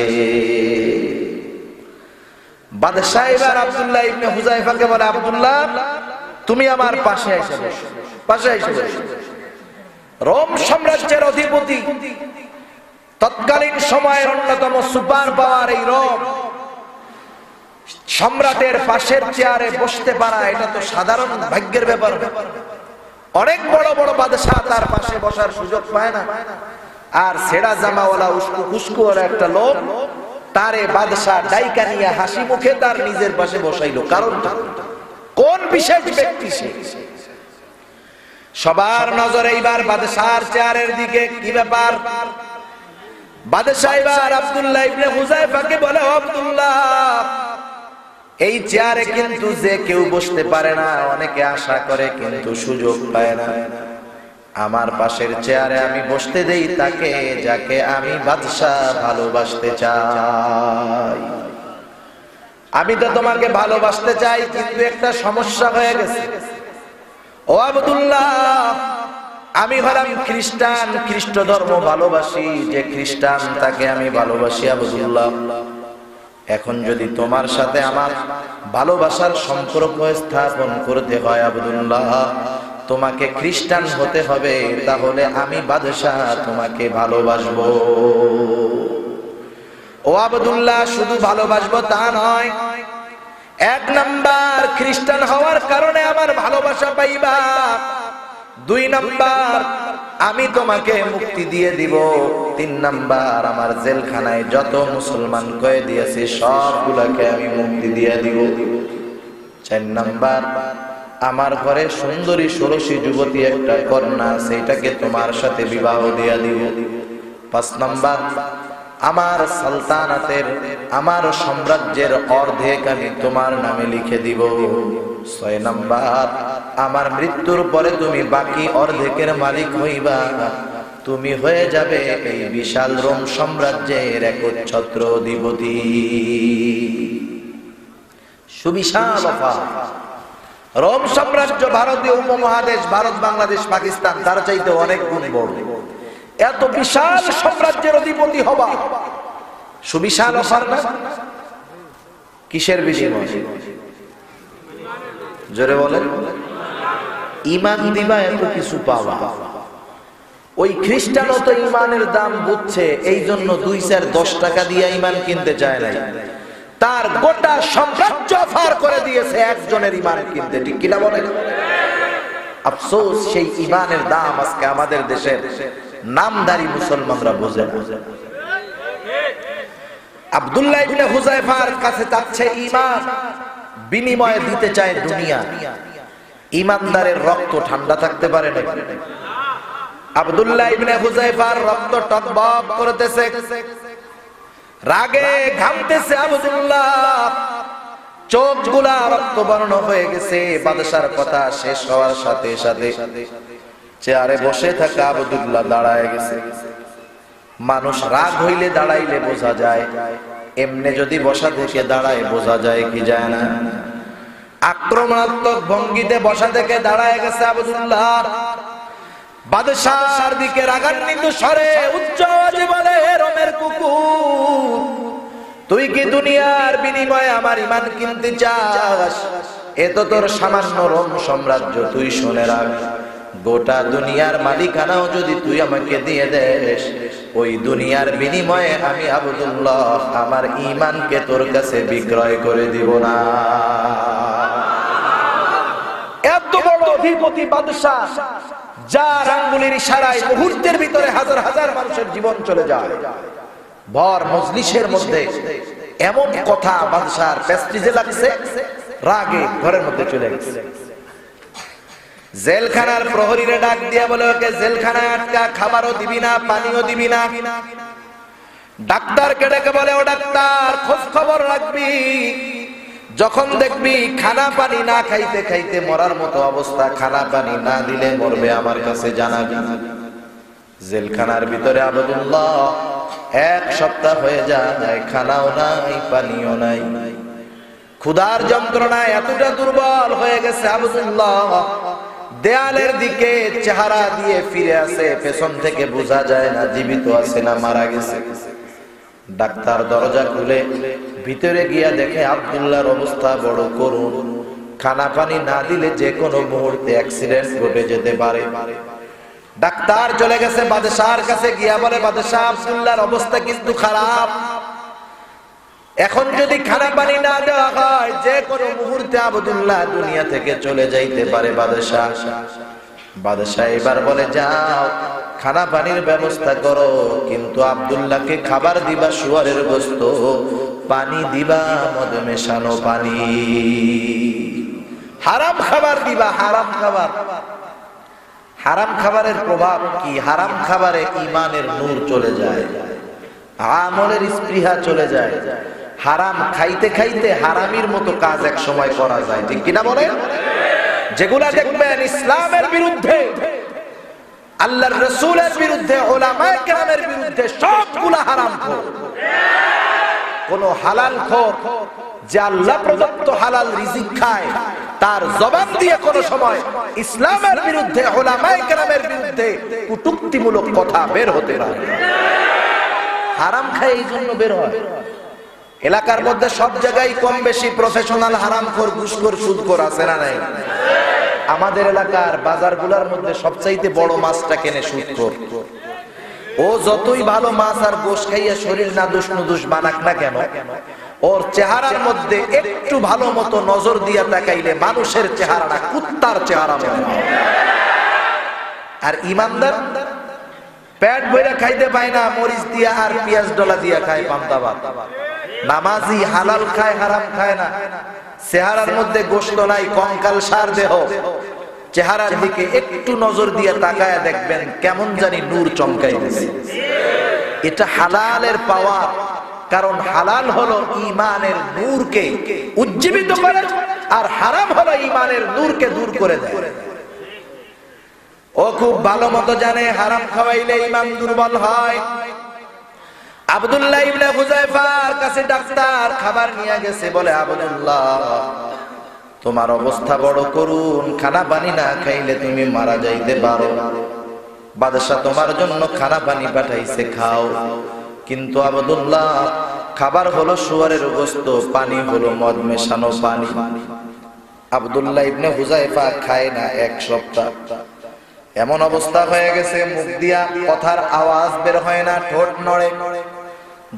বাদশাহ এবার আব্দুল্লাহ ইবনে হুযায়ফাকে বলে আব্দুল্লাহ তুমি আমার পাশে এসে বসো, পাশে এসে বসো। রোম সাম্রাজ্যের অধিপতি, তৎকালীন সময়ের অন্যতম সুপার পাওয়ার এই রোম সম্রাটের পাশের চেয়ারে বসতে পারা এটা তো সাধারণ ভাগ্যের ব্যাপার। অনেক বড় বড় বাদশাহ তার পাশে বসার সুযোগ পায় না। আর ছেঁড়া জামাওয়ালা উস্কু খুস্কুওয়ালা একটা লোক তারে বাদশাহ ডাইকা নিয়ে হাসি মুখে তার নিজের পাশে বসাইলো। কারণটা কোন বিশেষ ব্যক্তি সে? সবার নজরে এইবার বাদশাহর চেয়ারের দিকে। কি ব্যাপার? বাদশাহ এবার আব্দুল্লাহ ইবনে হুযায়ফাকে বলে আব্দুল্লাহ এই চেয়ারে কিন্তু যে কেউ বসতে পারে না, অনেকে আশা করে কিন্তু সুযোগ পায় না। আমার পাশের চেয়ারে আমি বসতে দেই তাকে যাকে আমি বাদশাহ ভালোবাসতে চাই। আমি তো তোমাকে ভালোবাসতে চাই, কিন্তু একটা সমস্যা হয়ে গেছে। ও আব্দুল্লাহ আমি হলাম খ্রিস্টান, খ্রিস্ট ধর্ম ভালোবাসি। যে খ্রিস্টান তাকে আমি ভালোবাসি আব্দুল্লাহ। এখন যদি তোমার সাথে আমার ভালোবাসার সম্পর্ক স্থাপন করতে হয় আব্দুল্লাহ, তোমাকে খ্রিস্টান হতে হবে, তাহলে আমি বাদশাহ তোমাকে ভালোবাসবো। ও আব্দুল্লাহ শুধু ভালোবাসবো তা নয়, এক নাম্বার খ্রিস্টান হওয়ার কারণে আমার ভালোবাসা পাইবা, দুই নাম্বার আমি তোমাকে মুক্তি দিয়ে দিব, তিন নাম্বার আমার জেলখানায় যত মুসলমান কয়েদি আছে সবগুলোকে আমি মুক্তি দিয়ে দিব, চার নাম্বার আমার ঘরে সুন্দরী ষোড়শী যুবতী একটা কন্যা, সেইটাকে তোমার সাথে বিবাহ দিয়ে দিব, পাঁচ নাম্বার আমার সালতানাতের আমার সাম্রাজ্যের অর্ধেক আমি তোমার নামে লিখে দিব, ছয় নাম্বার আমার মৃত্যুর পরে তুমি বাকি অর্ধেকের মালিক হইবা, তুমি হয়ে যাবে এই বিশাল রোম সাম্রাজ্যের একচ্ছত্র অধিপতি। সুবিশাল অফার। রোম সাম্রাজ্য ভারতীয় উপমহাদেশ, ভারত বাংলাদেশ পাকিস্তান তার চাইতে অনেক গুণ বড়। এত বিশাল সাম্রাজ্যের অধিপতি হবা, সুবিশাল অফার না? কিসের বিনিময়? জোরে বলেন। ঈমান দিবা, এত কিছু পাওয়া। ওই খ্রিস্টানও তো ঈমানের দাম বুঝছে, এই জন্য 2-4-10 টাকা দিয়ে ঈমান কিনতে চায় নাই, তার গোটা সাম্রাজ্য অফার করে দিয়েছে একজনের ঈমান কিনতে। ঠিক কিনা বলেন? আফসোস সেই ঈমানের দাম আজকে আমাদের দেশের নামধারী মুসলমানরা বোঝে না। আব্দুল্লাহ ইবনে হুযায়ফার কাছে চাচ্ছে ঈমান, বিনিময়ে দিতে চায় দুনিয়া। ঈমানদারের রক্ত ঠান্ডা থাকতে পারে না। আব্দুল্লাহ ইবনে হুযায়ফার রক্ত টকবক করতেছে, রাগে ঘামতেছে আব্দুল্লাহ, চোখগুলা রক্তবর্ণ হয়ে গেছে। বাদশার কথা শেষ হওয়ার সাথে সাথে চেয়ারে বসে থাকা আব্দুল্লাহ দাঁড়ায় গেছে। মানুষ রাগ হইলে দাঁড়াইলে বোঝা যায়, এমনি যদি বসা থেকে দাঁড়ায় বোঝা যায় কি যায় না? আক্রমণাত্মক ভঙ্গিতে বসা থেকে দাঁড়ায় গেছে আব্দুল্লাহ। বাদশার দিকে রাগান্বিত স্বরে উচ্চ আওয়াজে বলে, রোমের কুকুর, তুই কি দুনিয়ার বিনিময়ে আমার ঈমান কিনতে চাস? এ তো তোর সামান্য রোম সাম্রাজ্য। তুই শুনে রাখ, গোটা দুনিয়ার মালিকানাও যদি তুই আমাকে দিয়ে দেস, ওই দুনিয়ার বিনিময়ে আমি আব্দুল্লাহ আমার ঈমানকে তোর কাছে বিক্রয় করে দিব না। এত বড় অধিপতি বাদশা, যার আঙ্গুলের ইশারায় মুহূর্তের ভিতরে হাজার হাজার মানুষের জীবন চলে যায়। ভর মজলিসের মধ্যে এমন কথা বাদশার প্রেস্টিজে লাগছে, রাগে ঘরের মধ্যে চলে গেছে। জেলখানার প্রহরীরে ডাক দিয়ে বলে, ওকে জেলখানায় আটকা, খাবারও দিবি না, পানিও দিবি না। ডাক্তারকে ডেকে বলে, ও ডাক্তার, খোঁজ খবর রাখবি, যখন দেখবি খানা পানি না খাইতে খাইতে মরার মতো অবস্থা, খানা পানি না দিলে মরবে, আমার কাছে জানাবি। জেলখানার ভিতরে আবদুল্লাহ 1 সপ্তাহ হয়ে যায়, খানাও নাই পানিও নাই। ক্ষুধার যন্ত্রণায় এতটা দুর্বল হয়ে গেছে আবদুল্লাহ, দেয়ালের দিকে চেহারা দিয়ে ফিরে আসে, পেছন থেকে বোঝা যায় না জীবিত আছে না মারা গেছে। ডাক্তার দরজা খুলে ভিতরে গিয়া দেখে আব্দুল্লাহর অবস্থা বড় করুণ, খানা পানি না দিলে যে কোনো মুহূর্তে অ্যাক্সিডেন্ট ঘটে যেতে পারে। ডাক্তার চলে গেছে বাদশাহর কাছে, গিয়া বলে বাদশাহ আব্দুল্লাহর অবস্থা কিন্তু খারাপ, এখন যদি খানা পানি না দেওয়া হয় যে কোনো মুহূর্তে আব্দুল্লাহ দুনিয়া থেকে চলে যাইতে পারে। বাদশাহ এবার বলে যাও খানা পানির ব্যবস্থা করো, কিন্তু আব্দুল্লাহকে খাবার দিবা শুয়ারের গোশত, পানি দিবা মদ মেশানো পানি, হারাম খাবার দিবা, হারাম খাবার। হারাম খাবারের প্রভাব কি? হারাম খাবারে ঈমানের নূর চলে যায়, আমলের স্পৃহা চলে যায়। হারাম খাইতে খাইতে হারামির মতো কাজ এক সময় করা যায়, ঠিক কিনা বলেন? যেগুলা দেখবেন ইসলামের বিরুদ্ধে, আল্লাহর রাসূলের বিরুদ্ধে, উলামায়ে কেরামের বিরুদ্ধে, সবগুলা হারামখোর। কোন হালালখোর যে আল্লাহ প্রদত্ত হালাল রিজিক খায়, তার জবান দিয়ে কোন সময় ইসলামের বিরুদ্ধে, উলামায়ে কেরামের বিরুদ্ধে কটূক্তিমূলক কথা বের হতে পারে। হারাম খায় এই জন্য বের হয়। এলাকার মধ্যে সব জায়গায় কম বেশি প্রফেশনাল হারামখোর, ঘুষখোর, সুদখোর আছে না নাই? আমাদের এলাকার বাজারগুলোর মধ্যে সবচাইতে বড় মাছটা কেনে সুদখোর। ও যতই ভালো মাছ আর গোশ খাইয়া শরীর নাদুস নুদুস বানাক না কেন, ওর চেহারার মধ্যে একটু ভালো মতো নজর দিয়া তাকাইলে মানুষের চেহারা না, কুত্তার চেহারা মনে হয়। আর ইমানদার পেট ভরে খাইতে পায় না, মরিচ দিয়া আর পেঁয়াজ ডলা দিয়া খায় পান্তা ভাত। নামাজি হালাল খায়, হারাম খায় না। চেহারার মধ্যে গোশত নাই, কঙ্কাল সার দেহ, চেহারার দিকে একটু নজর দিয়ে তাকায় দেখবেন কেমন জানি নূর চমকাইতেছে। এটা হালালের পাওয়ার, কারণ হালাল হলো ঈমানের নূরকে উজ্জীবিত করে, আর হারাম হলো ঈমানের নূরকে দূর করে দেয়। ও খুব ভালো মতো জানে হারাম খাওয়াইলে ঈমান দুর্বল হয়। আব্দুল্লাহ ইবনে হুযায়ফার কাছে ডাক্তার খাবার নিয়ে গেছে, বলে আব্দুল্লাহ তোমার অবস্থা বড় করুন, খানা পানি না খাইলে তুমি মারা যাইতে পারো। বাদশা তোমার জন্য খানা পানি পাঠাইছে, খাও। কিন্তু আব্দুল্লাহ খাবার হলো শুয়ারের গোশত, পানি হলো মদ মেশানো পানি। আব্দুল্লাহ ইবনে হুযায়ফা খায় না 1 সপ্তাহ। এমন অবস্থা হয়ে গেছে, মুখ দিয়া কথার আওয়াজ বের হয় না, ঠোঁট নড়ে।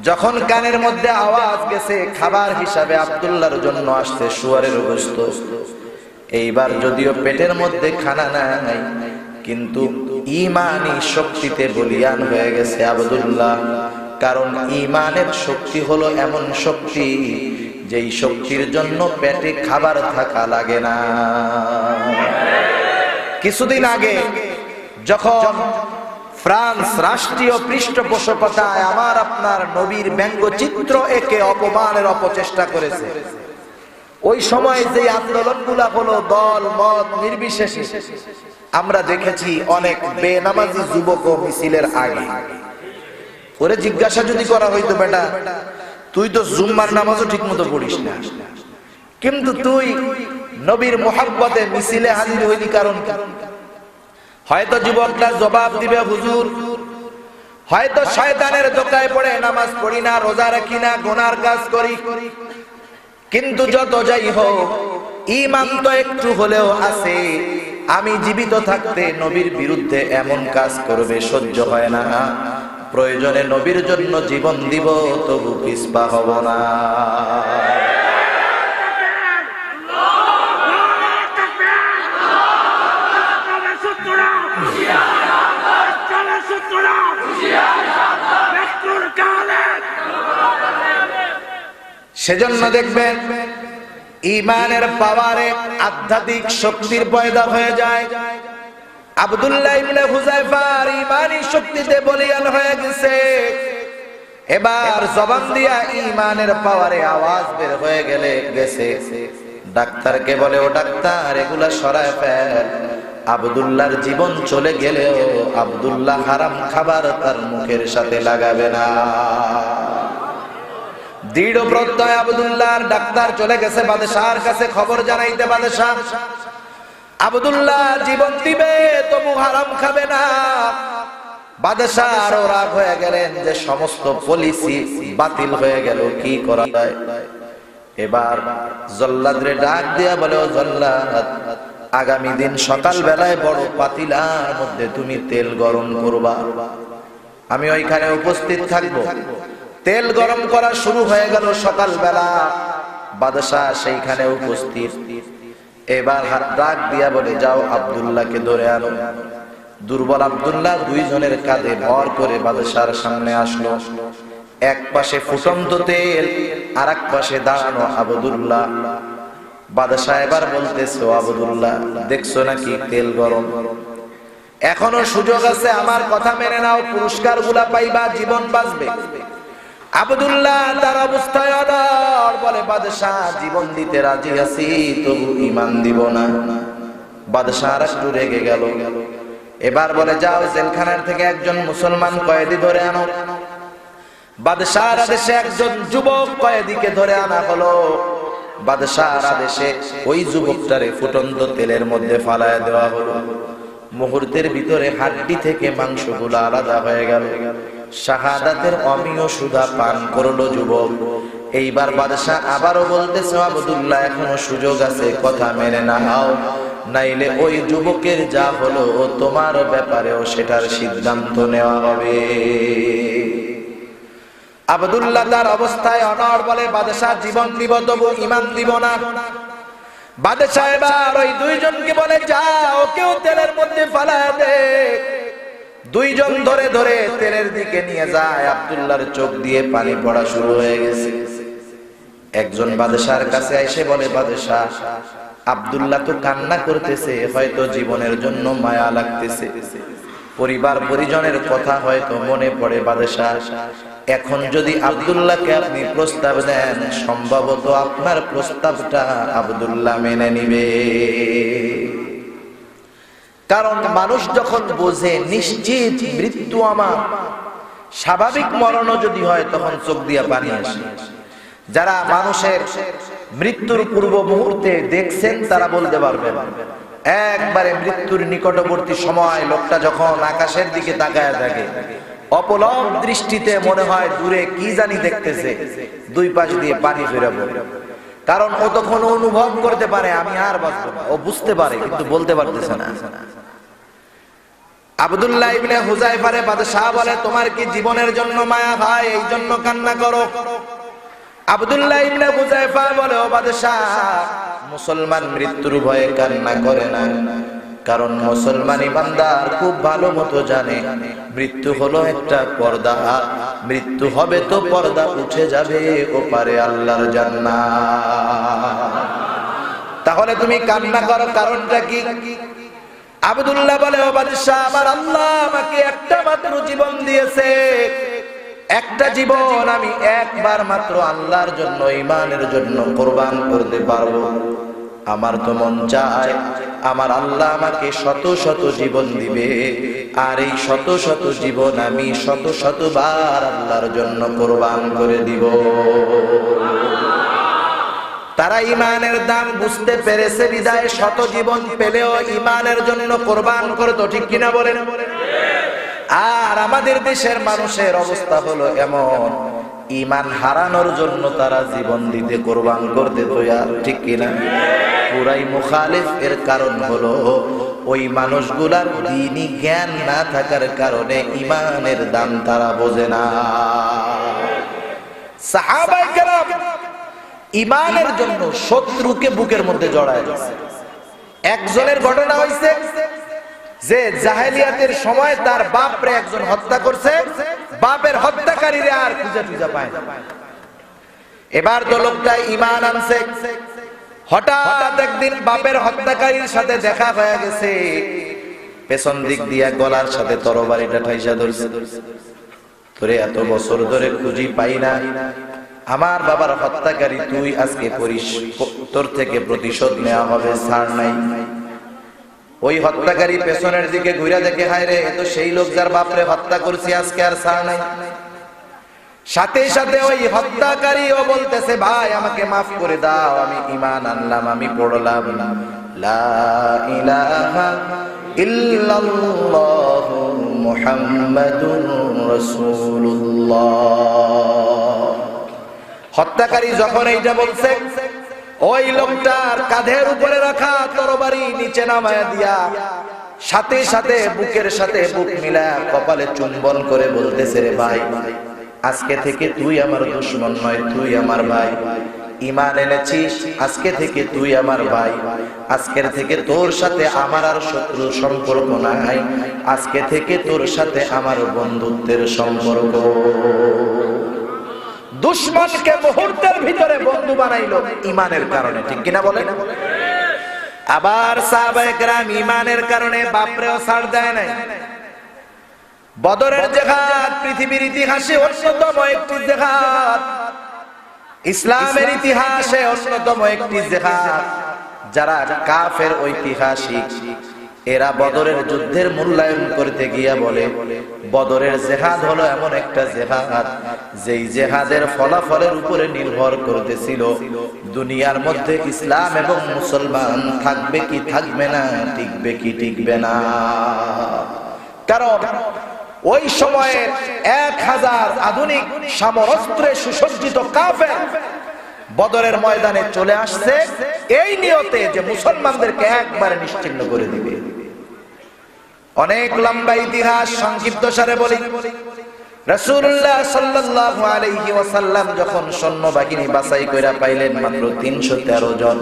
যখন কানের মধ্যে আওয়াজ গেছে, খাবার হিসাবে আব্দুল্লাহর জন্য আসছে শুয়ারের গোশত। এইবার যদিও পেটের মধ্যে খানা নাই, কিন্তু ঈমানি শক্তিতে বলিয়ান হয়ে গেছে আব্দুল্লাহ। কারণ ঈমানের শক্তি হলো এমন শক্তি, যেই শক্তির জন্য পেটে খাবার থাকা লাগে না। কিছুদিন আগে যখন ফ্রান্স রাষ্ট্রীয় পৃষ্ঠপোষকতায় আমার আপনার নবীর ব্যঙ্গচিত্র একে অপমানের অপচেষ্টা করেছে, ওই সময় যে আন্দোলনগুলা হলো দল মত নির্বিশেষে, আমরা দেখেছি অনেক বেনামাজি যুবক মিছিলের আগে। ওরে জিজ্ঞাসা যদি করা হইতো, বেটা তুই তো জুম্মার নামাজও ঠিক মতো পড়িস না, কিন্তু তুই নবীর মুহাব্বতে মিছিলে হাজির হইলি কারণ? হয়তো যুবকরা জবাব দিবে, হুজুর হয়তো শয়তানের ধোঁকায় পড়ে নামাজ পড়ি না, রোজা রাখি না, গুনার কাজ করি, কিন্তু যত যাই হোক ঈমান তো একটু হলেও আছে। আমি জীবিত থাকতে নবীর বিরুদ্ধে এমন কাজ করবে সহ্য হয় না। প্রয়োজনে নবীর জন্য জীবন দিব, তবু পিছপা হব না। সেজন্য দেখবেন ঈমানের পাওয়ারে আধ্যাত্মিক শক্তির পয়দা হয়ে যায়। আব্দুল্লাহ ইবনে হুযায়ফার ঈমানি শক্তিতে বলিয়ান হয়ে গেছে। এবার জবান দিয়া ঈমানের পাওয়ারে আওয়াজ বের হয়ে গেছে। ডাক্তারকে বলে, ও ডাক্তার এগুলা সরায় ফেল, আব্দুল্লাহর জীবন চলে গেলেও আব্দুল্লাহ হারাম খাবার তার মুখের সাথে লাগাবে না। দৃঢ় প্রত্যয় আব্দুল্লাহর। ডাক্তার চলে গেছে বাদশার কাছে খবর জানাইতে। বাদশাহ আব্দুল্লাহ জীবন দিবে তবু হারাম খাবে না। বাদশাহ আরো রাগ হয়ে গেলেন যে সমস্ত পলিসি বাতিল হয়ে গেল, কি করা যায়। এবার জল্লাদরে ডাক দিয়া বলে, ও জল্লাদ, আগামী দিন সকাল বেলায় বড় পাতিলার মধ্যে তুমি তেল গরম করবা, আমি ওইখানে উপস্থিত থাকবো। তেল গরম করা শুরু হয়ে গেল সকাল বেলা। বাদশাহ সেইখানে উপস্থিত। এবার ডাক দিয়া বলে, যাও আব্দুল্লাহকে ধরে আনো। দুর্বল আব্দুল্লাহ দুইজনের কাঁধে ভর করে বাদশার সামনে আসলো। এক পাশে ফুটন্ত তেল, আর এক পাশে দাঁড়ানো আব্দুল্লাহ। বাদশাহ এবার বলতেছে, আব্দুল্লাহ দেখছো নাকি তেল গরম, এখনো সুযোগ আছে, আমার কথা মেনে নাও, পুরস্কার গুলা পাইবা, জীবন বাঁচবে। আব্দুল্লাহ তার অবস্থায় অনড়, বলে বাদশাহ জীবন দিতে রাজি আছি, তবু ঈমান দিব না। বাদশাহ আর একটু রেগে গেল। এবার বলে, যাও জেলখানার থেকে একজন মুসলমান কয়েদি ধরে আনো। বাদশাহর আদেশে একজন যুবক কয়েদিকে ধরে আনা হলো। বাদশাহর আদেশে ওই যুবকটারে ফুটন্ত তেলের মধ্যে ফালায় দেওয়া হলো। মুহূর্তের ভিতরে হাড্ডি থেকে মাংসগুলো আলাদা হয়ে গেল। শাহাদাতের অমীয় সুধা পান করলো যুবক। এইবার বাদশাহ আবারও বলতেছে, আব্দুল্লাহ এখনো সুযোগ আছে, কথা মেনে নাও, নাইলে ওই যুবকের যা হলো তোমার ব্যাপারেও সেটার সিদ্ধান্ত নেওয়া হবে। আব্দুল্লাহ তার অবস্থায় অনড়, বলে বাদশাহ জীবন দিব তবু ঈমান দিব না। বাদশাহ এবার ওই দুইজনকে বলে, যাও কেউ তেলের মধ্যে ফালায় দে। দুইজন ধরে ধরে তেলের দিকে নিয়ে যায়। আব্দুল্লাহর চোখ দিয়ে পানি পড়া শুরু হয়ে গেছে। একজন বাদশার কাছে এসে বলে, বাদশাহ আব্দুল্লাহ তো কান্না করতেছে, হয়তো জীবনের জন্য মায়া লাগতেছে, পরিবার পরিজনের কথা হয়তো মনে পড়ে। বাদশাহ এখন যদি আব্দুল্লাহকে আপনি প্রস্তাব দেন, সম্ভবত আপনার প্রস্তাবটা আব্দুল্লাহ মেনে নিবে। কারণ মানুষ যখন বোঝে নিশ্চিত মৃত্যু আমার, স্বাভাবিক মরণও যদি হয় তখন চোখ দিয়া পানি আসে। যারা মানুষের মৃত্যুর পূর্ব মুহূর্তে দেখছেন তারা বলতে পারবেন, একবারে মৃত্যুর নিকটবর্তী সময় লোকটা যখন আকাশের দিকে তাকায় থাকে, অপলক দৃষ্টিতে মনে হয় দূরে কি জানি দেখতেছে, দুই পাশ দিয়ে পানি ফেরে পড়ে। কারণ ও তখন অনুভব করতে পারে আমি আর বাঁচব না, ও বুঝতে পারে কিন্তু বলতে পারতেছে না। আব্দুল্লাহ ইবনে হুযায়ফারে বাদশাহ বলে, তোমার কি জীবনের জন্য মায়া হয়, এই জন্য কান্না করো? আব্দুল্লাহ ইবনে হুযায়ফা বলে, ও বাদশাহ, মুসলমান মৃত্যুর ভয়ে কান্না করে না, কারণ মুসলমান ইমানদার খুব ভালো মতো জানে মৃত্যু হলো একটা পর্দা, মৃত্যু হবে তো পর্দা উঠে যাবে ওপারে আল্লাহর জান্নাত। তাহলে তুমি কান্না করো, কারণটা কি? আব্দুল্লাহ বলে, ও বাদশাহ, আমার আল্লাহ আমাকে একটা মাত্র জীবন দিয়েছে, একটা জীবন আমি একবার মাত্র আল্লাহর জন্য, ঈমানের জন্য কোরবান করতে পারবো। আমার তো মন চায় আমার আল্লাহ আমাকে শত শত জীবন দিবে, আর এই শত শত জীবন আমি শত শতবার আল্লাহর জন্য কোরবান করে দিব। তারা ঈমানের দাম বুঝতে পেরেছে বিদায় শত জীবন পেলেও ঈমানের জন্য কোরবান করে, তো ঠিক কিনা বলেন? আর আমাদের দেশের মানুষের অবস্থা হলো এমন, ঈমান হারানোর জন্য তারা জীবন দিতে কোরবান করতে তৈয়ার, ঠিক কিনা? পুরাই মুখালিফ। এর কারণ হলো ওই মানুষগুলার দ্বীনি জ্ঞান না থাকার কারণে ঈমানের দাম তারা বোঝে না। সাহাবায়ে কেরাম ঈমানের জন্য শত্রুকে বুকের মধ্যে জড়ায় দিয়েছে। একজনের ঘটনা হইছে যে জাহেলিয়াতের সময় তার বাপরে একজন হত্যা করছে, বাপের হত্যাকারীরা আর খুঁজে টুজা পায় না। এবার তো লোকটা ঈমান আনছে, হঠাৎ একদিন বাপের হত্যাকারীর সাথে দেখা হয়ে গেছে, পেছন দিক দিয়া গলার সাথে তরবারিটা ঠাইসা ধরছে, তোরে এত বছর ধরে খুঁজি পাই না, আমার বাবার হত্যাকারী তুই, আজকে তোর থেকে প্রতিশোধ নেওয়া হবে, ছাড় নাই। ওই হত্যাকারী পেছনের দিকে ঘুরে দেখে, হায় রে, এ তো সেই লোক যার বাপরে হত্যা করছি, আজকে আর ছাড় নাই। সাথে সাথে ওই হত্যাকারীও বলতেছে, ভাই আমাকে মাফ করে দাও, আমি ঈমান আনলাম, আমি পড়লাম লা ইলাহা ইল্লাল্লাহু মুহাম্মাদুর রাসূলুল্লাহ। হত্যাকারী যখন এইটা বলছে, ওই লোকটার কাঁধের উপরে রাখা তরবারি নিচে নামায়া দিয়া সাথে সাথে বুকের সাথে বুক মিলায়া কপালে চুম্বন করে বলতেছে, রে ভাই, আজকে থেকে তুই আমার দুশমন নয়, তুই আমার ভাই। ঈমান এনেছিস, আজকে থেকে তুই আমার ভাই। আজকের থেকে তোর সাথে আমার আর শত্রু সম্পর্ক নাই, আজকে থেকে তোর সাথে আমার বন্ধুত্বের সম্পর্ক। দুশমনকে মুহূর্তের ভিতরে বন্ধু বানাইলো ঈমানের কারণে, ঠিক কিনা বলেন? আবার সাহাবায়ে কেরাম ঈমানের কারণে বাপরেও ছাড় দেয় নাই। বদরের জিহাদ পৃথিবীর ইতিহাসে অন্যতম একটি জিহাদ, ইসলামের ইতিহাসে অন্যতম একটি জিহাদ। যারা কাফের ঐতিহাসিক, এরা বদরের যুদ্ধের মূল্যায়ন করতে গিয়া বলে, বদরের জিহাদ হলো এমন একটা জিহাদ যেই জিহাদের ফলাফলের উপরে নির্ভর করতেছিল দুনিয়ার মধ্যে ইসলাম এবং মুসলমান থাকবে কি থাকবে না, টিকবে কি টিকবে না। কারণ ওই সময়ে 1000 আধুনিক সমরাস্ত্রে সুসজ্জিত কাফের বদরের ময়দানে চলে আসছে এই নিয়তে যে মুসলমানদেরকে একবারে নিশ্চিহ্ন করে দিবে। অনেক লম্বা ইতিহাস, সংক্ষিপ্ত সারে বলি, রাসূলুল্লাহ সাল্লাল্লাহু আলাইহি ওয়াসাল্লাম যখন সৈন্যবাহিনী বাছাই কইরা পাইলেন মাত্র 313 জন,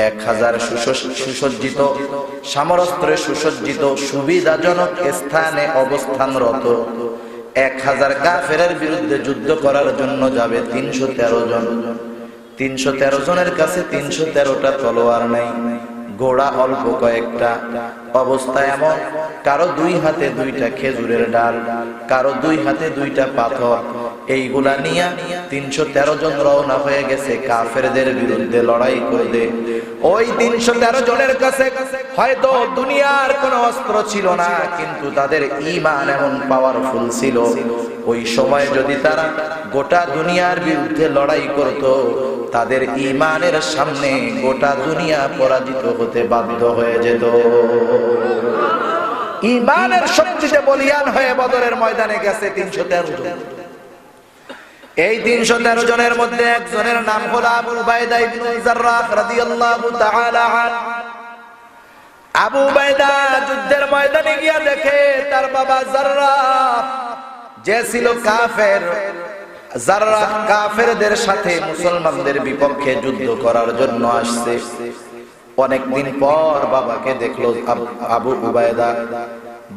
1000 সুসজ্জিত সমরাস্ত্রে সুসজ্জিত সুবিধাজনক স্থানে অবস্থানরত 1000 কাফেরের বিরুদ্ধে যুদ্ধ করার জন্য যাবে 313 জন। 313 জনের কাছে 313টা তলোয়ার নাই, ঘোড়া অল্প কয়েকটা। অবস্থা এমন, কারো 2 হাতে 2টা খেজুরের ডাল, কারো 2 হাতে 2টা পাথর। এইগুলা নিয়ে 313 জন রওনা হয়ে গেছে কাফেরদের বিরুদ্ধে লড়াই করতে। ওই 313 জনের কাছে হয়তো দুনিয়ার কোনো অস্ত্র ছিল না, কিন্তু তাদের ঈমান এমন পাওয়ারফুল ছিল, ওই সময় যদি তারা গোটা দুনিয়ার বিরুদ্ধে লড়াই করত, তাদের ঈমানের সামনে গোটা দুনিয়া পরাজিত হতে বাধ্য হয়ে যেত। ঈমানের শক্তিতে বলিয়ান হয়ে বদরের ময়দানে গেছে 313 জন। এই 313 জনের মধ্যে একজনের নাম হলো আবু উবাইদা ইবনে জাররাহ রাদিয়াল্লাহু তাআলা আনহু। আবু উবাইদা যুদ্ধের ময়দানে গিয়া দেখে তার বাবা জাররাহ, যে ছিল কাফের, জাররাহ কাফেরদের সাথে মুসলমানদের বিপক্ষে যুদ্ধ করার জন্য আসছে। অনেকদিন পর বাবাকে দেখলো আবু উবাইদা।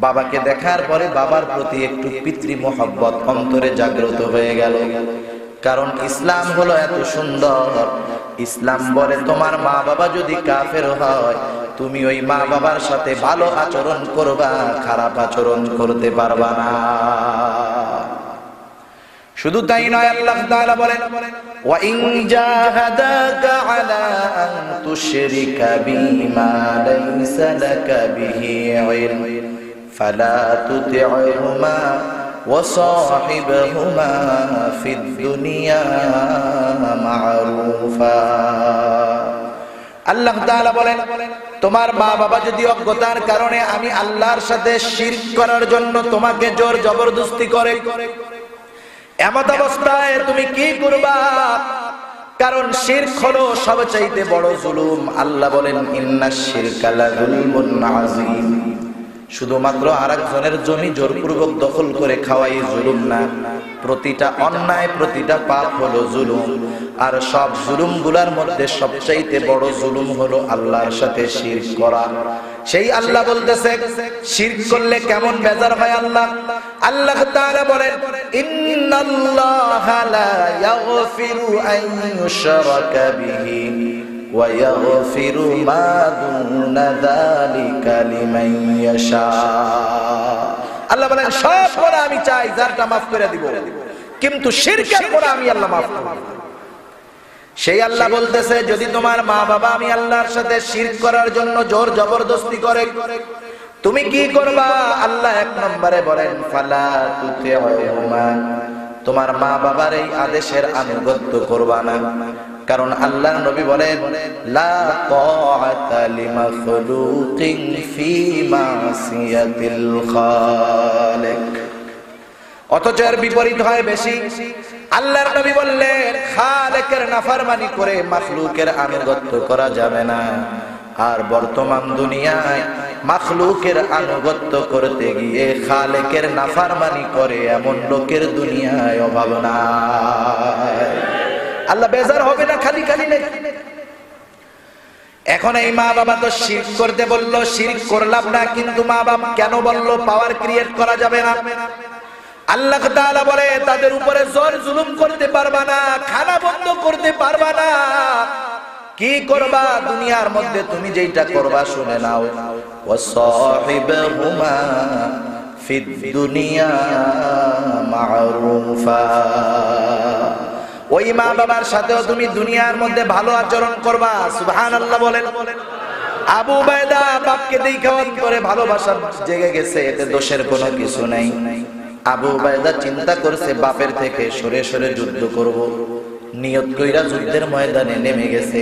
বাবাকে দেখার পরে বাবার প্রতি একটু পিতৃ মহব্বত অন্তরে জাগ্রত হয়ে গেল। কারণ ইসলাম হলো এত সুন্দর, ইসলাম বলে তোমার মা বাবা যদি কাফের হয়, তুমি ওই মা বাবার সাথে ভালো আচরণ করবা, খারাপ আচরণ করতে পারবা না। শুধু তাই নয়, আল্লাহ তাআলা বলেন, ওয়া ইন জাহাদাকা আলা আন তুশরিকা বিমা লাইসা লাকা বিহি ইলম ফালা তুতি'হুমা ওয়া সাহিবহুমা ফিদ দুনিয়া মা'রুফা। আল্লাহ তাআলা বলেন, তোমার মা বাবা যদি অজ্ঞতার কারণে আমি আল্লাহর সাথে শিরক করার জন্য তোমাকে জোর জবরদস্তি করে, এমত অবস্থায় তুমি কি করবা? কারণ শিরক হলো সবচাইতে বড় জুলুম। আল্লাহ বলেন, ইন্নাশ শিরকা লাযুলমুন আযীম। শুধুমাত্র আরেকজনের জমি জোরপূর্বক দখল করে খাওয়াই জুলুম না, প্রতিটা অন্যায়, প্রতিটা পাপ হলো জুলুম। আর সব জুলুমগুলোর মধ্যে সবচাইতে বড় জুলুম হলো আল্লাহর সাথে শিরক করা। সেই আল্লাহ বলতেছে, শিরক করলে কেমন বেজার হয় আল্লাহ। আল্লাহ তাআলা বলেন, ইন্নাল্লাহা লা ইয়াগফিরু আন ইউশরাকা বিহি ওয়া ইয়াগফিরু মা দুনা যালিকা লিমান ইয়াশা। আল্লাহ বলেন, সব গুনাহ আমি চাই, যারটা maaf করে দিব, কিন্তু শিরকের গুনাহ আমি আল্লাহ maaf করব না। সেই আল্লাহ বলতেছে যদি তোমার মা বাবা আমি আল্লাহর সাথে শিরক করার জন্য জোর জবরদস্তি করে তুমি কি করবা? আল্লাহ এক নম্বরে বলেন ফালা তুতিউহুমা, তোমার মা বাবার এই আদেশের আনুগত্য করবা না। কারণ আল্লাহর নবী বলেন লা তাআতা লিমাখলুকিন ফি মাসিয়াতিল খালিক। অথচ এর বিপরীত হয় বেশি। আল্লাহর নবী বললেন খালেকের নাফরমানি করে মাখলুকের আনুগত্য করা যাবে না। আর বর্তমান দুনিয়ায় মাখলুকের আনুগত্য করতে গিয়ে খালেকের নাফরমানি করে এমন লোকের দুনিয়ায় অভাব নাই। আল্লাহ বেজার হবে না খালি খালি নাকি? এখন এই মা বাবা তো শিরক করতে বললো, শিরক করলাম না, কিন্তু মা বাবা কেন বললো পাওয়ার ক্রিয়েট করা যাবে না? আল্লাহ তাআলা বলে তাদের উপরে জোর জুলুম করতে পারবা না, খানা বন্ধ করতে পারবা না। কি করবা? দুনিয়ার মধ্যে তুমি যেটা করবা শুনে নাও, ওয়াসাহিবহুমা ফিদ দুনিয়া মা'রুফা। ওই মা বাবার সাথেও তুমি দুনিয়ার মধ্যে ভালো আচরণ করবা। সুবহানাল্লাহ বলেন। আবু উবাইদা বাপকে দেখা করে ভালোবাসা জেগে গেছে, এতে দোষের কোনো কিছু নাই। আবু উবাইদা চিন্তা করছে বাপের থেকে সরে সরে যুদ্ধ করব, নিয়ত কইরা যুদ্ধের ময়দানে নেমে গেছে।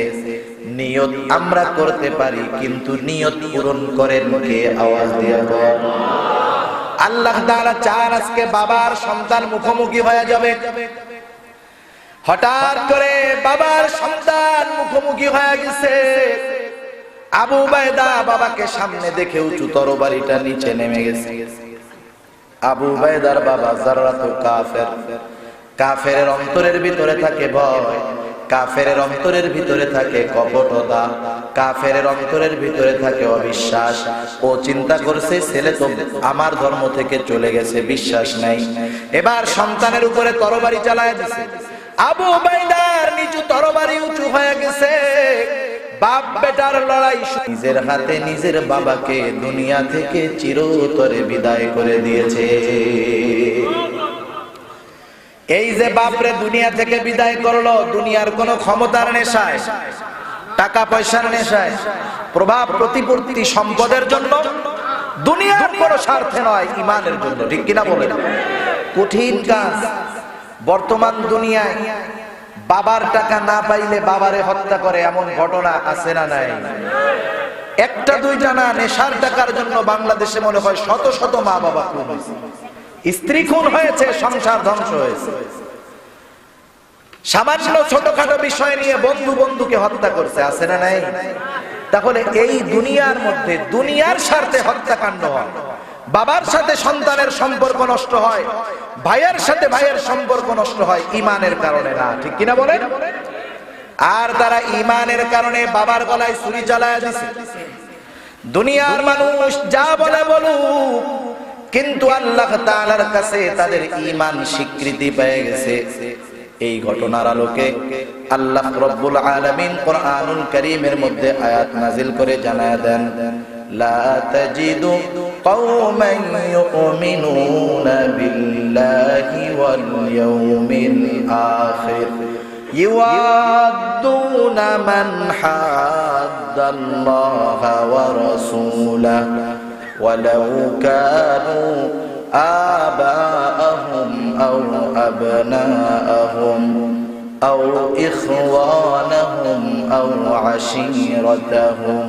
নিয়ত আমরা করতে পারি, কিন্তু নিয়ত পূরণ করেন কে? আওয়াজ দিয়া বল। আল্লাহ তাআলা চান আজকে বাবার সন্তান মুখোমুখি হয়ে যাবে। হঠাৎ করে বাবার সন্তান মুখোমুখি হয়ে গেছে। আবু উবাইদা বাবাকে সামনে দেখে উঁচু তরবারিটা নিচে নেমে গেছে। আবু উবাইদার বাবা জাররাতুল কাফের। কাফেরের অন্তরের ভিতরে থাকে ভয়, কাফেরের অন্তরের ভিতরে থাকে কপটতা, কাফেরের অন্তরের ভিতরে থাকে অবিশ্বাস। ও চিন্তা করছে ছেলে তো আমার ধর্ম থেকে চলে গেছে, বিশ্বাস নাই। এবার সন্তানের উপরে তরবারি চালায় দিছে। আবু উবাইদার নিচু তরবারি উঁচু হয়ে গেছে। বাপ বেটার লড়াই, নিজের হাতে নিজের বাবাকে দুনিয়া থেকে চিরতরে বিদায় করে দিয়েছে। এই যে বাপরে দুনিয়া থেকে বিদায় করলো, দুনিয়ার কোন ক্ষমতার নেশায়, টাকা পয়সার নেশায়, প্রভাব প্রতিপত্তি সম্পদের জন্য, দুনিয়ার কোন স্বার্থে নয়, ঈমানের জন্য। ঠিক কিনা বলেন? কঠিন কাজ। বর্তমান দুনিয়ায় বাবার টাকা না পাইলে বাবারে হত্যা করে, এমন ঘটনা আছে না নাই? একটা দুইটা না, নেশার টাকার জন্য বাংলাদেশে মনে হয় শত শত মা বাবা খুন হয়েছে, স্ত্রী খুন হয়েছে, সংসার ধ্বংস হয়েছে। সামান্য ছোটখাটো বিষয় নিয়ে বন্ধু বন্ধুকে হত্যা করছে, আছে না নাই? তাহলে এই দুনিয়ার মধ্যে দুনিয়ার স্বার্থে হত্যাকাণ্ড হয়, বাবার সাথে সন্তানের সম্পর্ক নষ্ট হয়, ভাইয়ের সাথে ভাইয়ের সম্পর্ক নষ্ট হয়, ঈমানের কারণে না। ঠিক কিনা বলেন? আর তারা ঈমানের কারণে বাবার গলায় ছুরি চালায় দিছে। দুনিয়ার মানুষ যা বলে বলুক, কিন্তু আল্লাহ তাআলার কাছে তাদের ঈমান স্বীকৃতি পেয়ে গেছে। এই ঘটনার আলোকে আল্লাহ রাব্বুল আলামিন কুরআনুল কারীমের মধ্যে আয়াত নাযিল করে জানায় দেন, লা তাজিদু কওমান ইউমিনুনা বিল্লাহি ওয়াল ইয়াউমিল আখির ইউআদ্দুনা মান হাদ্দাল্লাহা ওয়া রাসূলাহু ওয়ালাউ কানু آباءهم أو أبناءهم أو إخوانهم أو عشيرتهم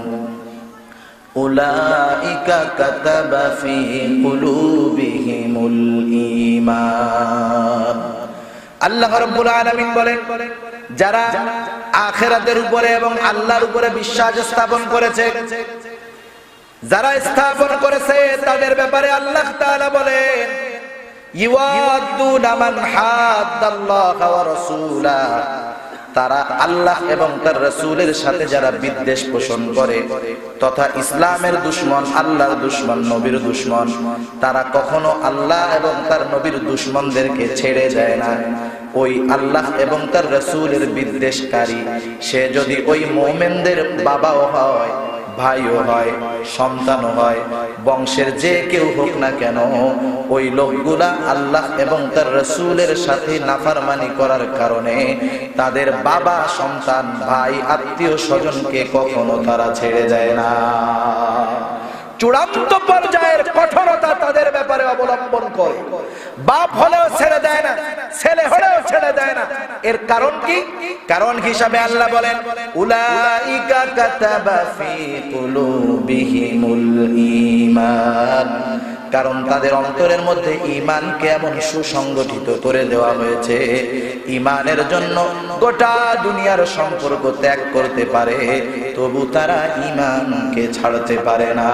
أولئك كتب في قلوبهم الإيمان। আল্লাহ রাব্বুল আলামিন বলেন, যারা আখিরাতের উপরে এবং আল্লাহর উপরে বিশ্বাস স্থাপন করেছে, যারা স্থাপন করেছে তাদের ব্যাপারে আল্লাহ তাআলা বলেন, ইউআদ্দুনা মান হাদ্দাল্লাহা ওয়া রাসূলাহু, তারা আল্লাহ এবং তার রাসূলের সাথে যারা বিদ্বেষ পোষণ করে তথা ইসলামের দুশমন, আল্লাহর দুশমন, নবীর দুশমন, তারা কখনো আল্লাহ এবং তার নবীর দুশমনদেরকে ছেড়ে যায় না। ওই আল্লাহ এবং তার রাসূলের বিদ্বেষকারী সে যদি ওই মুমিনদের বাবাও হয়, ভাইও হয়, সন্তানও হয়, বংশের যে কেউ হোক না কেন, ওই লোকগুলা আল্লাহ এবং তার রাসূলের সাথে নাফরমানি করার কারণে তাদের বাবা, সন্তান, ভাই, আত্মীয় স্বজনকে কখনো তারা ছেড়ে যায় না। চূড়ান্ত পর্যায়ের কঠোরতা তাদের ব্যাপারে অবলম্বন করে। বাপ হলেও ছেড়ে দেয় না, ছেলে হলেও ছেড়ে দেয় না। এর কারণ কি? কারণ হিসাবে আল্লাহ বলেন, উলাইকা কাতাবা ফি কুলুবিহিমুল ঈমান। কারণ তাদের অন্তরের মধ্যে ঈমানকে এমন সুসংগঠিত করে দেওয়া হয়েছে, ঈমানের জন্য গোটা দুনিয়ার সম্পর্ক ত্যাগ করতে পারে, তবু তারা ঈমানকে ছাড়তে পারে না।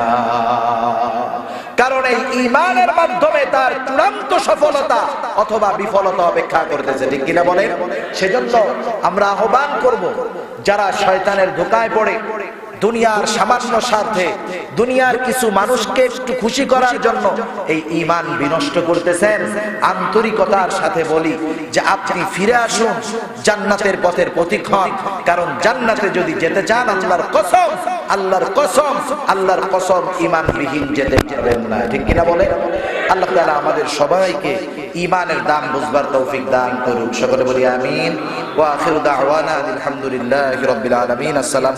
কারণ এই ঈমানের মাধ্যমে তার চূড়ান্ত সফলতা অথবা বিফলতা অপেক্ষা করতেছে, ঠিক কিনা বলেন? সেজন্য আমরা আহ্বান করব, যারা শয়তানের ধোঁকায় পড়ে দুনিয়ার সামান্য স্বার্থে, দুনিয়ার কিছু মানুষকে একটু খুশি করার জন্য এই ঈমান বিনষ্ট করতেছেন, আন্তরিকতার সাথে বলি যে আপনি ফিরে আসুন, জান্নাতের পথের পথিক হন। কারণ জান্নাতে যদি যেতে চান, আল্লাহর কসম, আল্লাহর কসম, আল্লাহর কসম, ঈমানবিহীন যেতে পারবেন না, ঠিক কিনা বলে? আল্লাহ তাআলা আমাদের সবাইকে ঈমানের দাম বুঝবার তৌফিক দান করুক। সকলে বলি আমিন। ওয়া আখিরু দাওয়ানা আলহামদুলিল্লাহি রাব্বিল আলামিন। আসসালাম।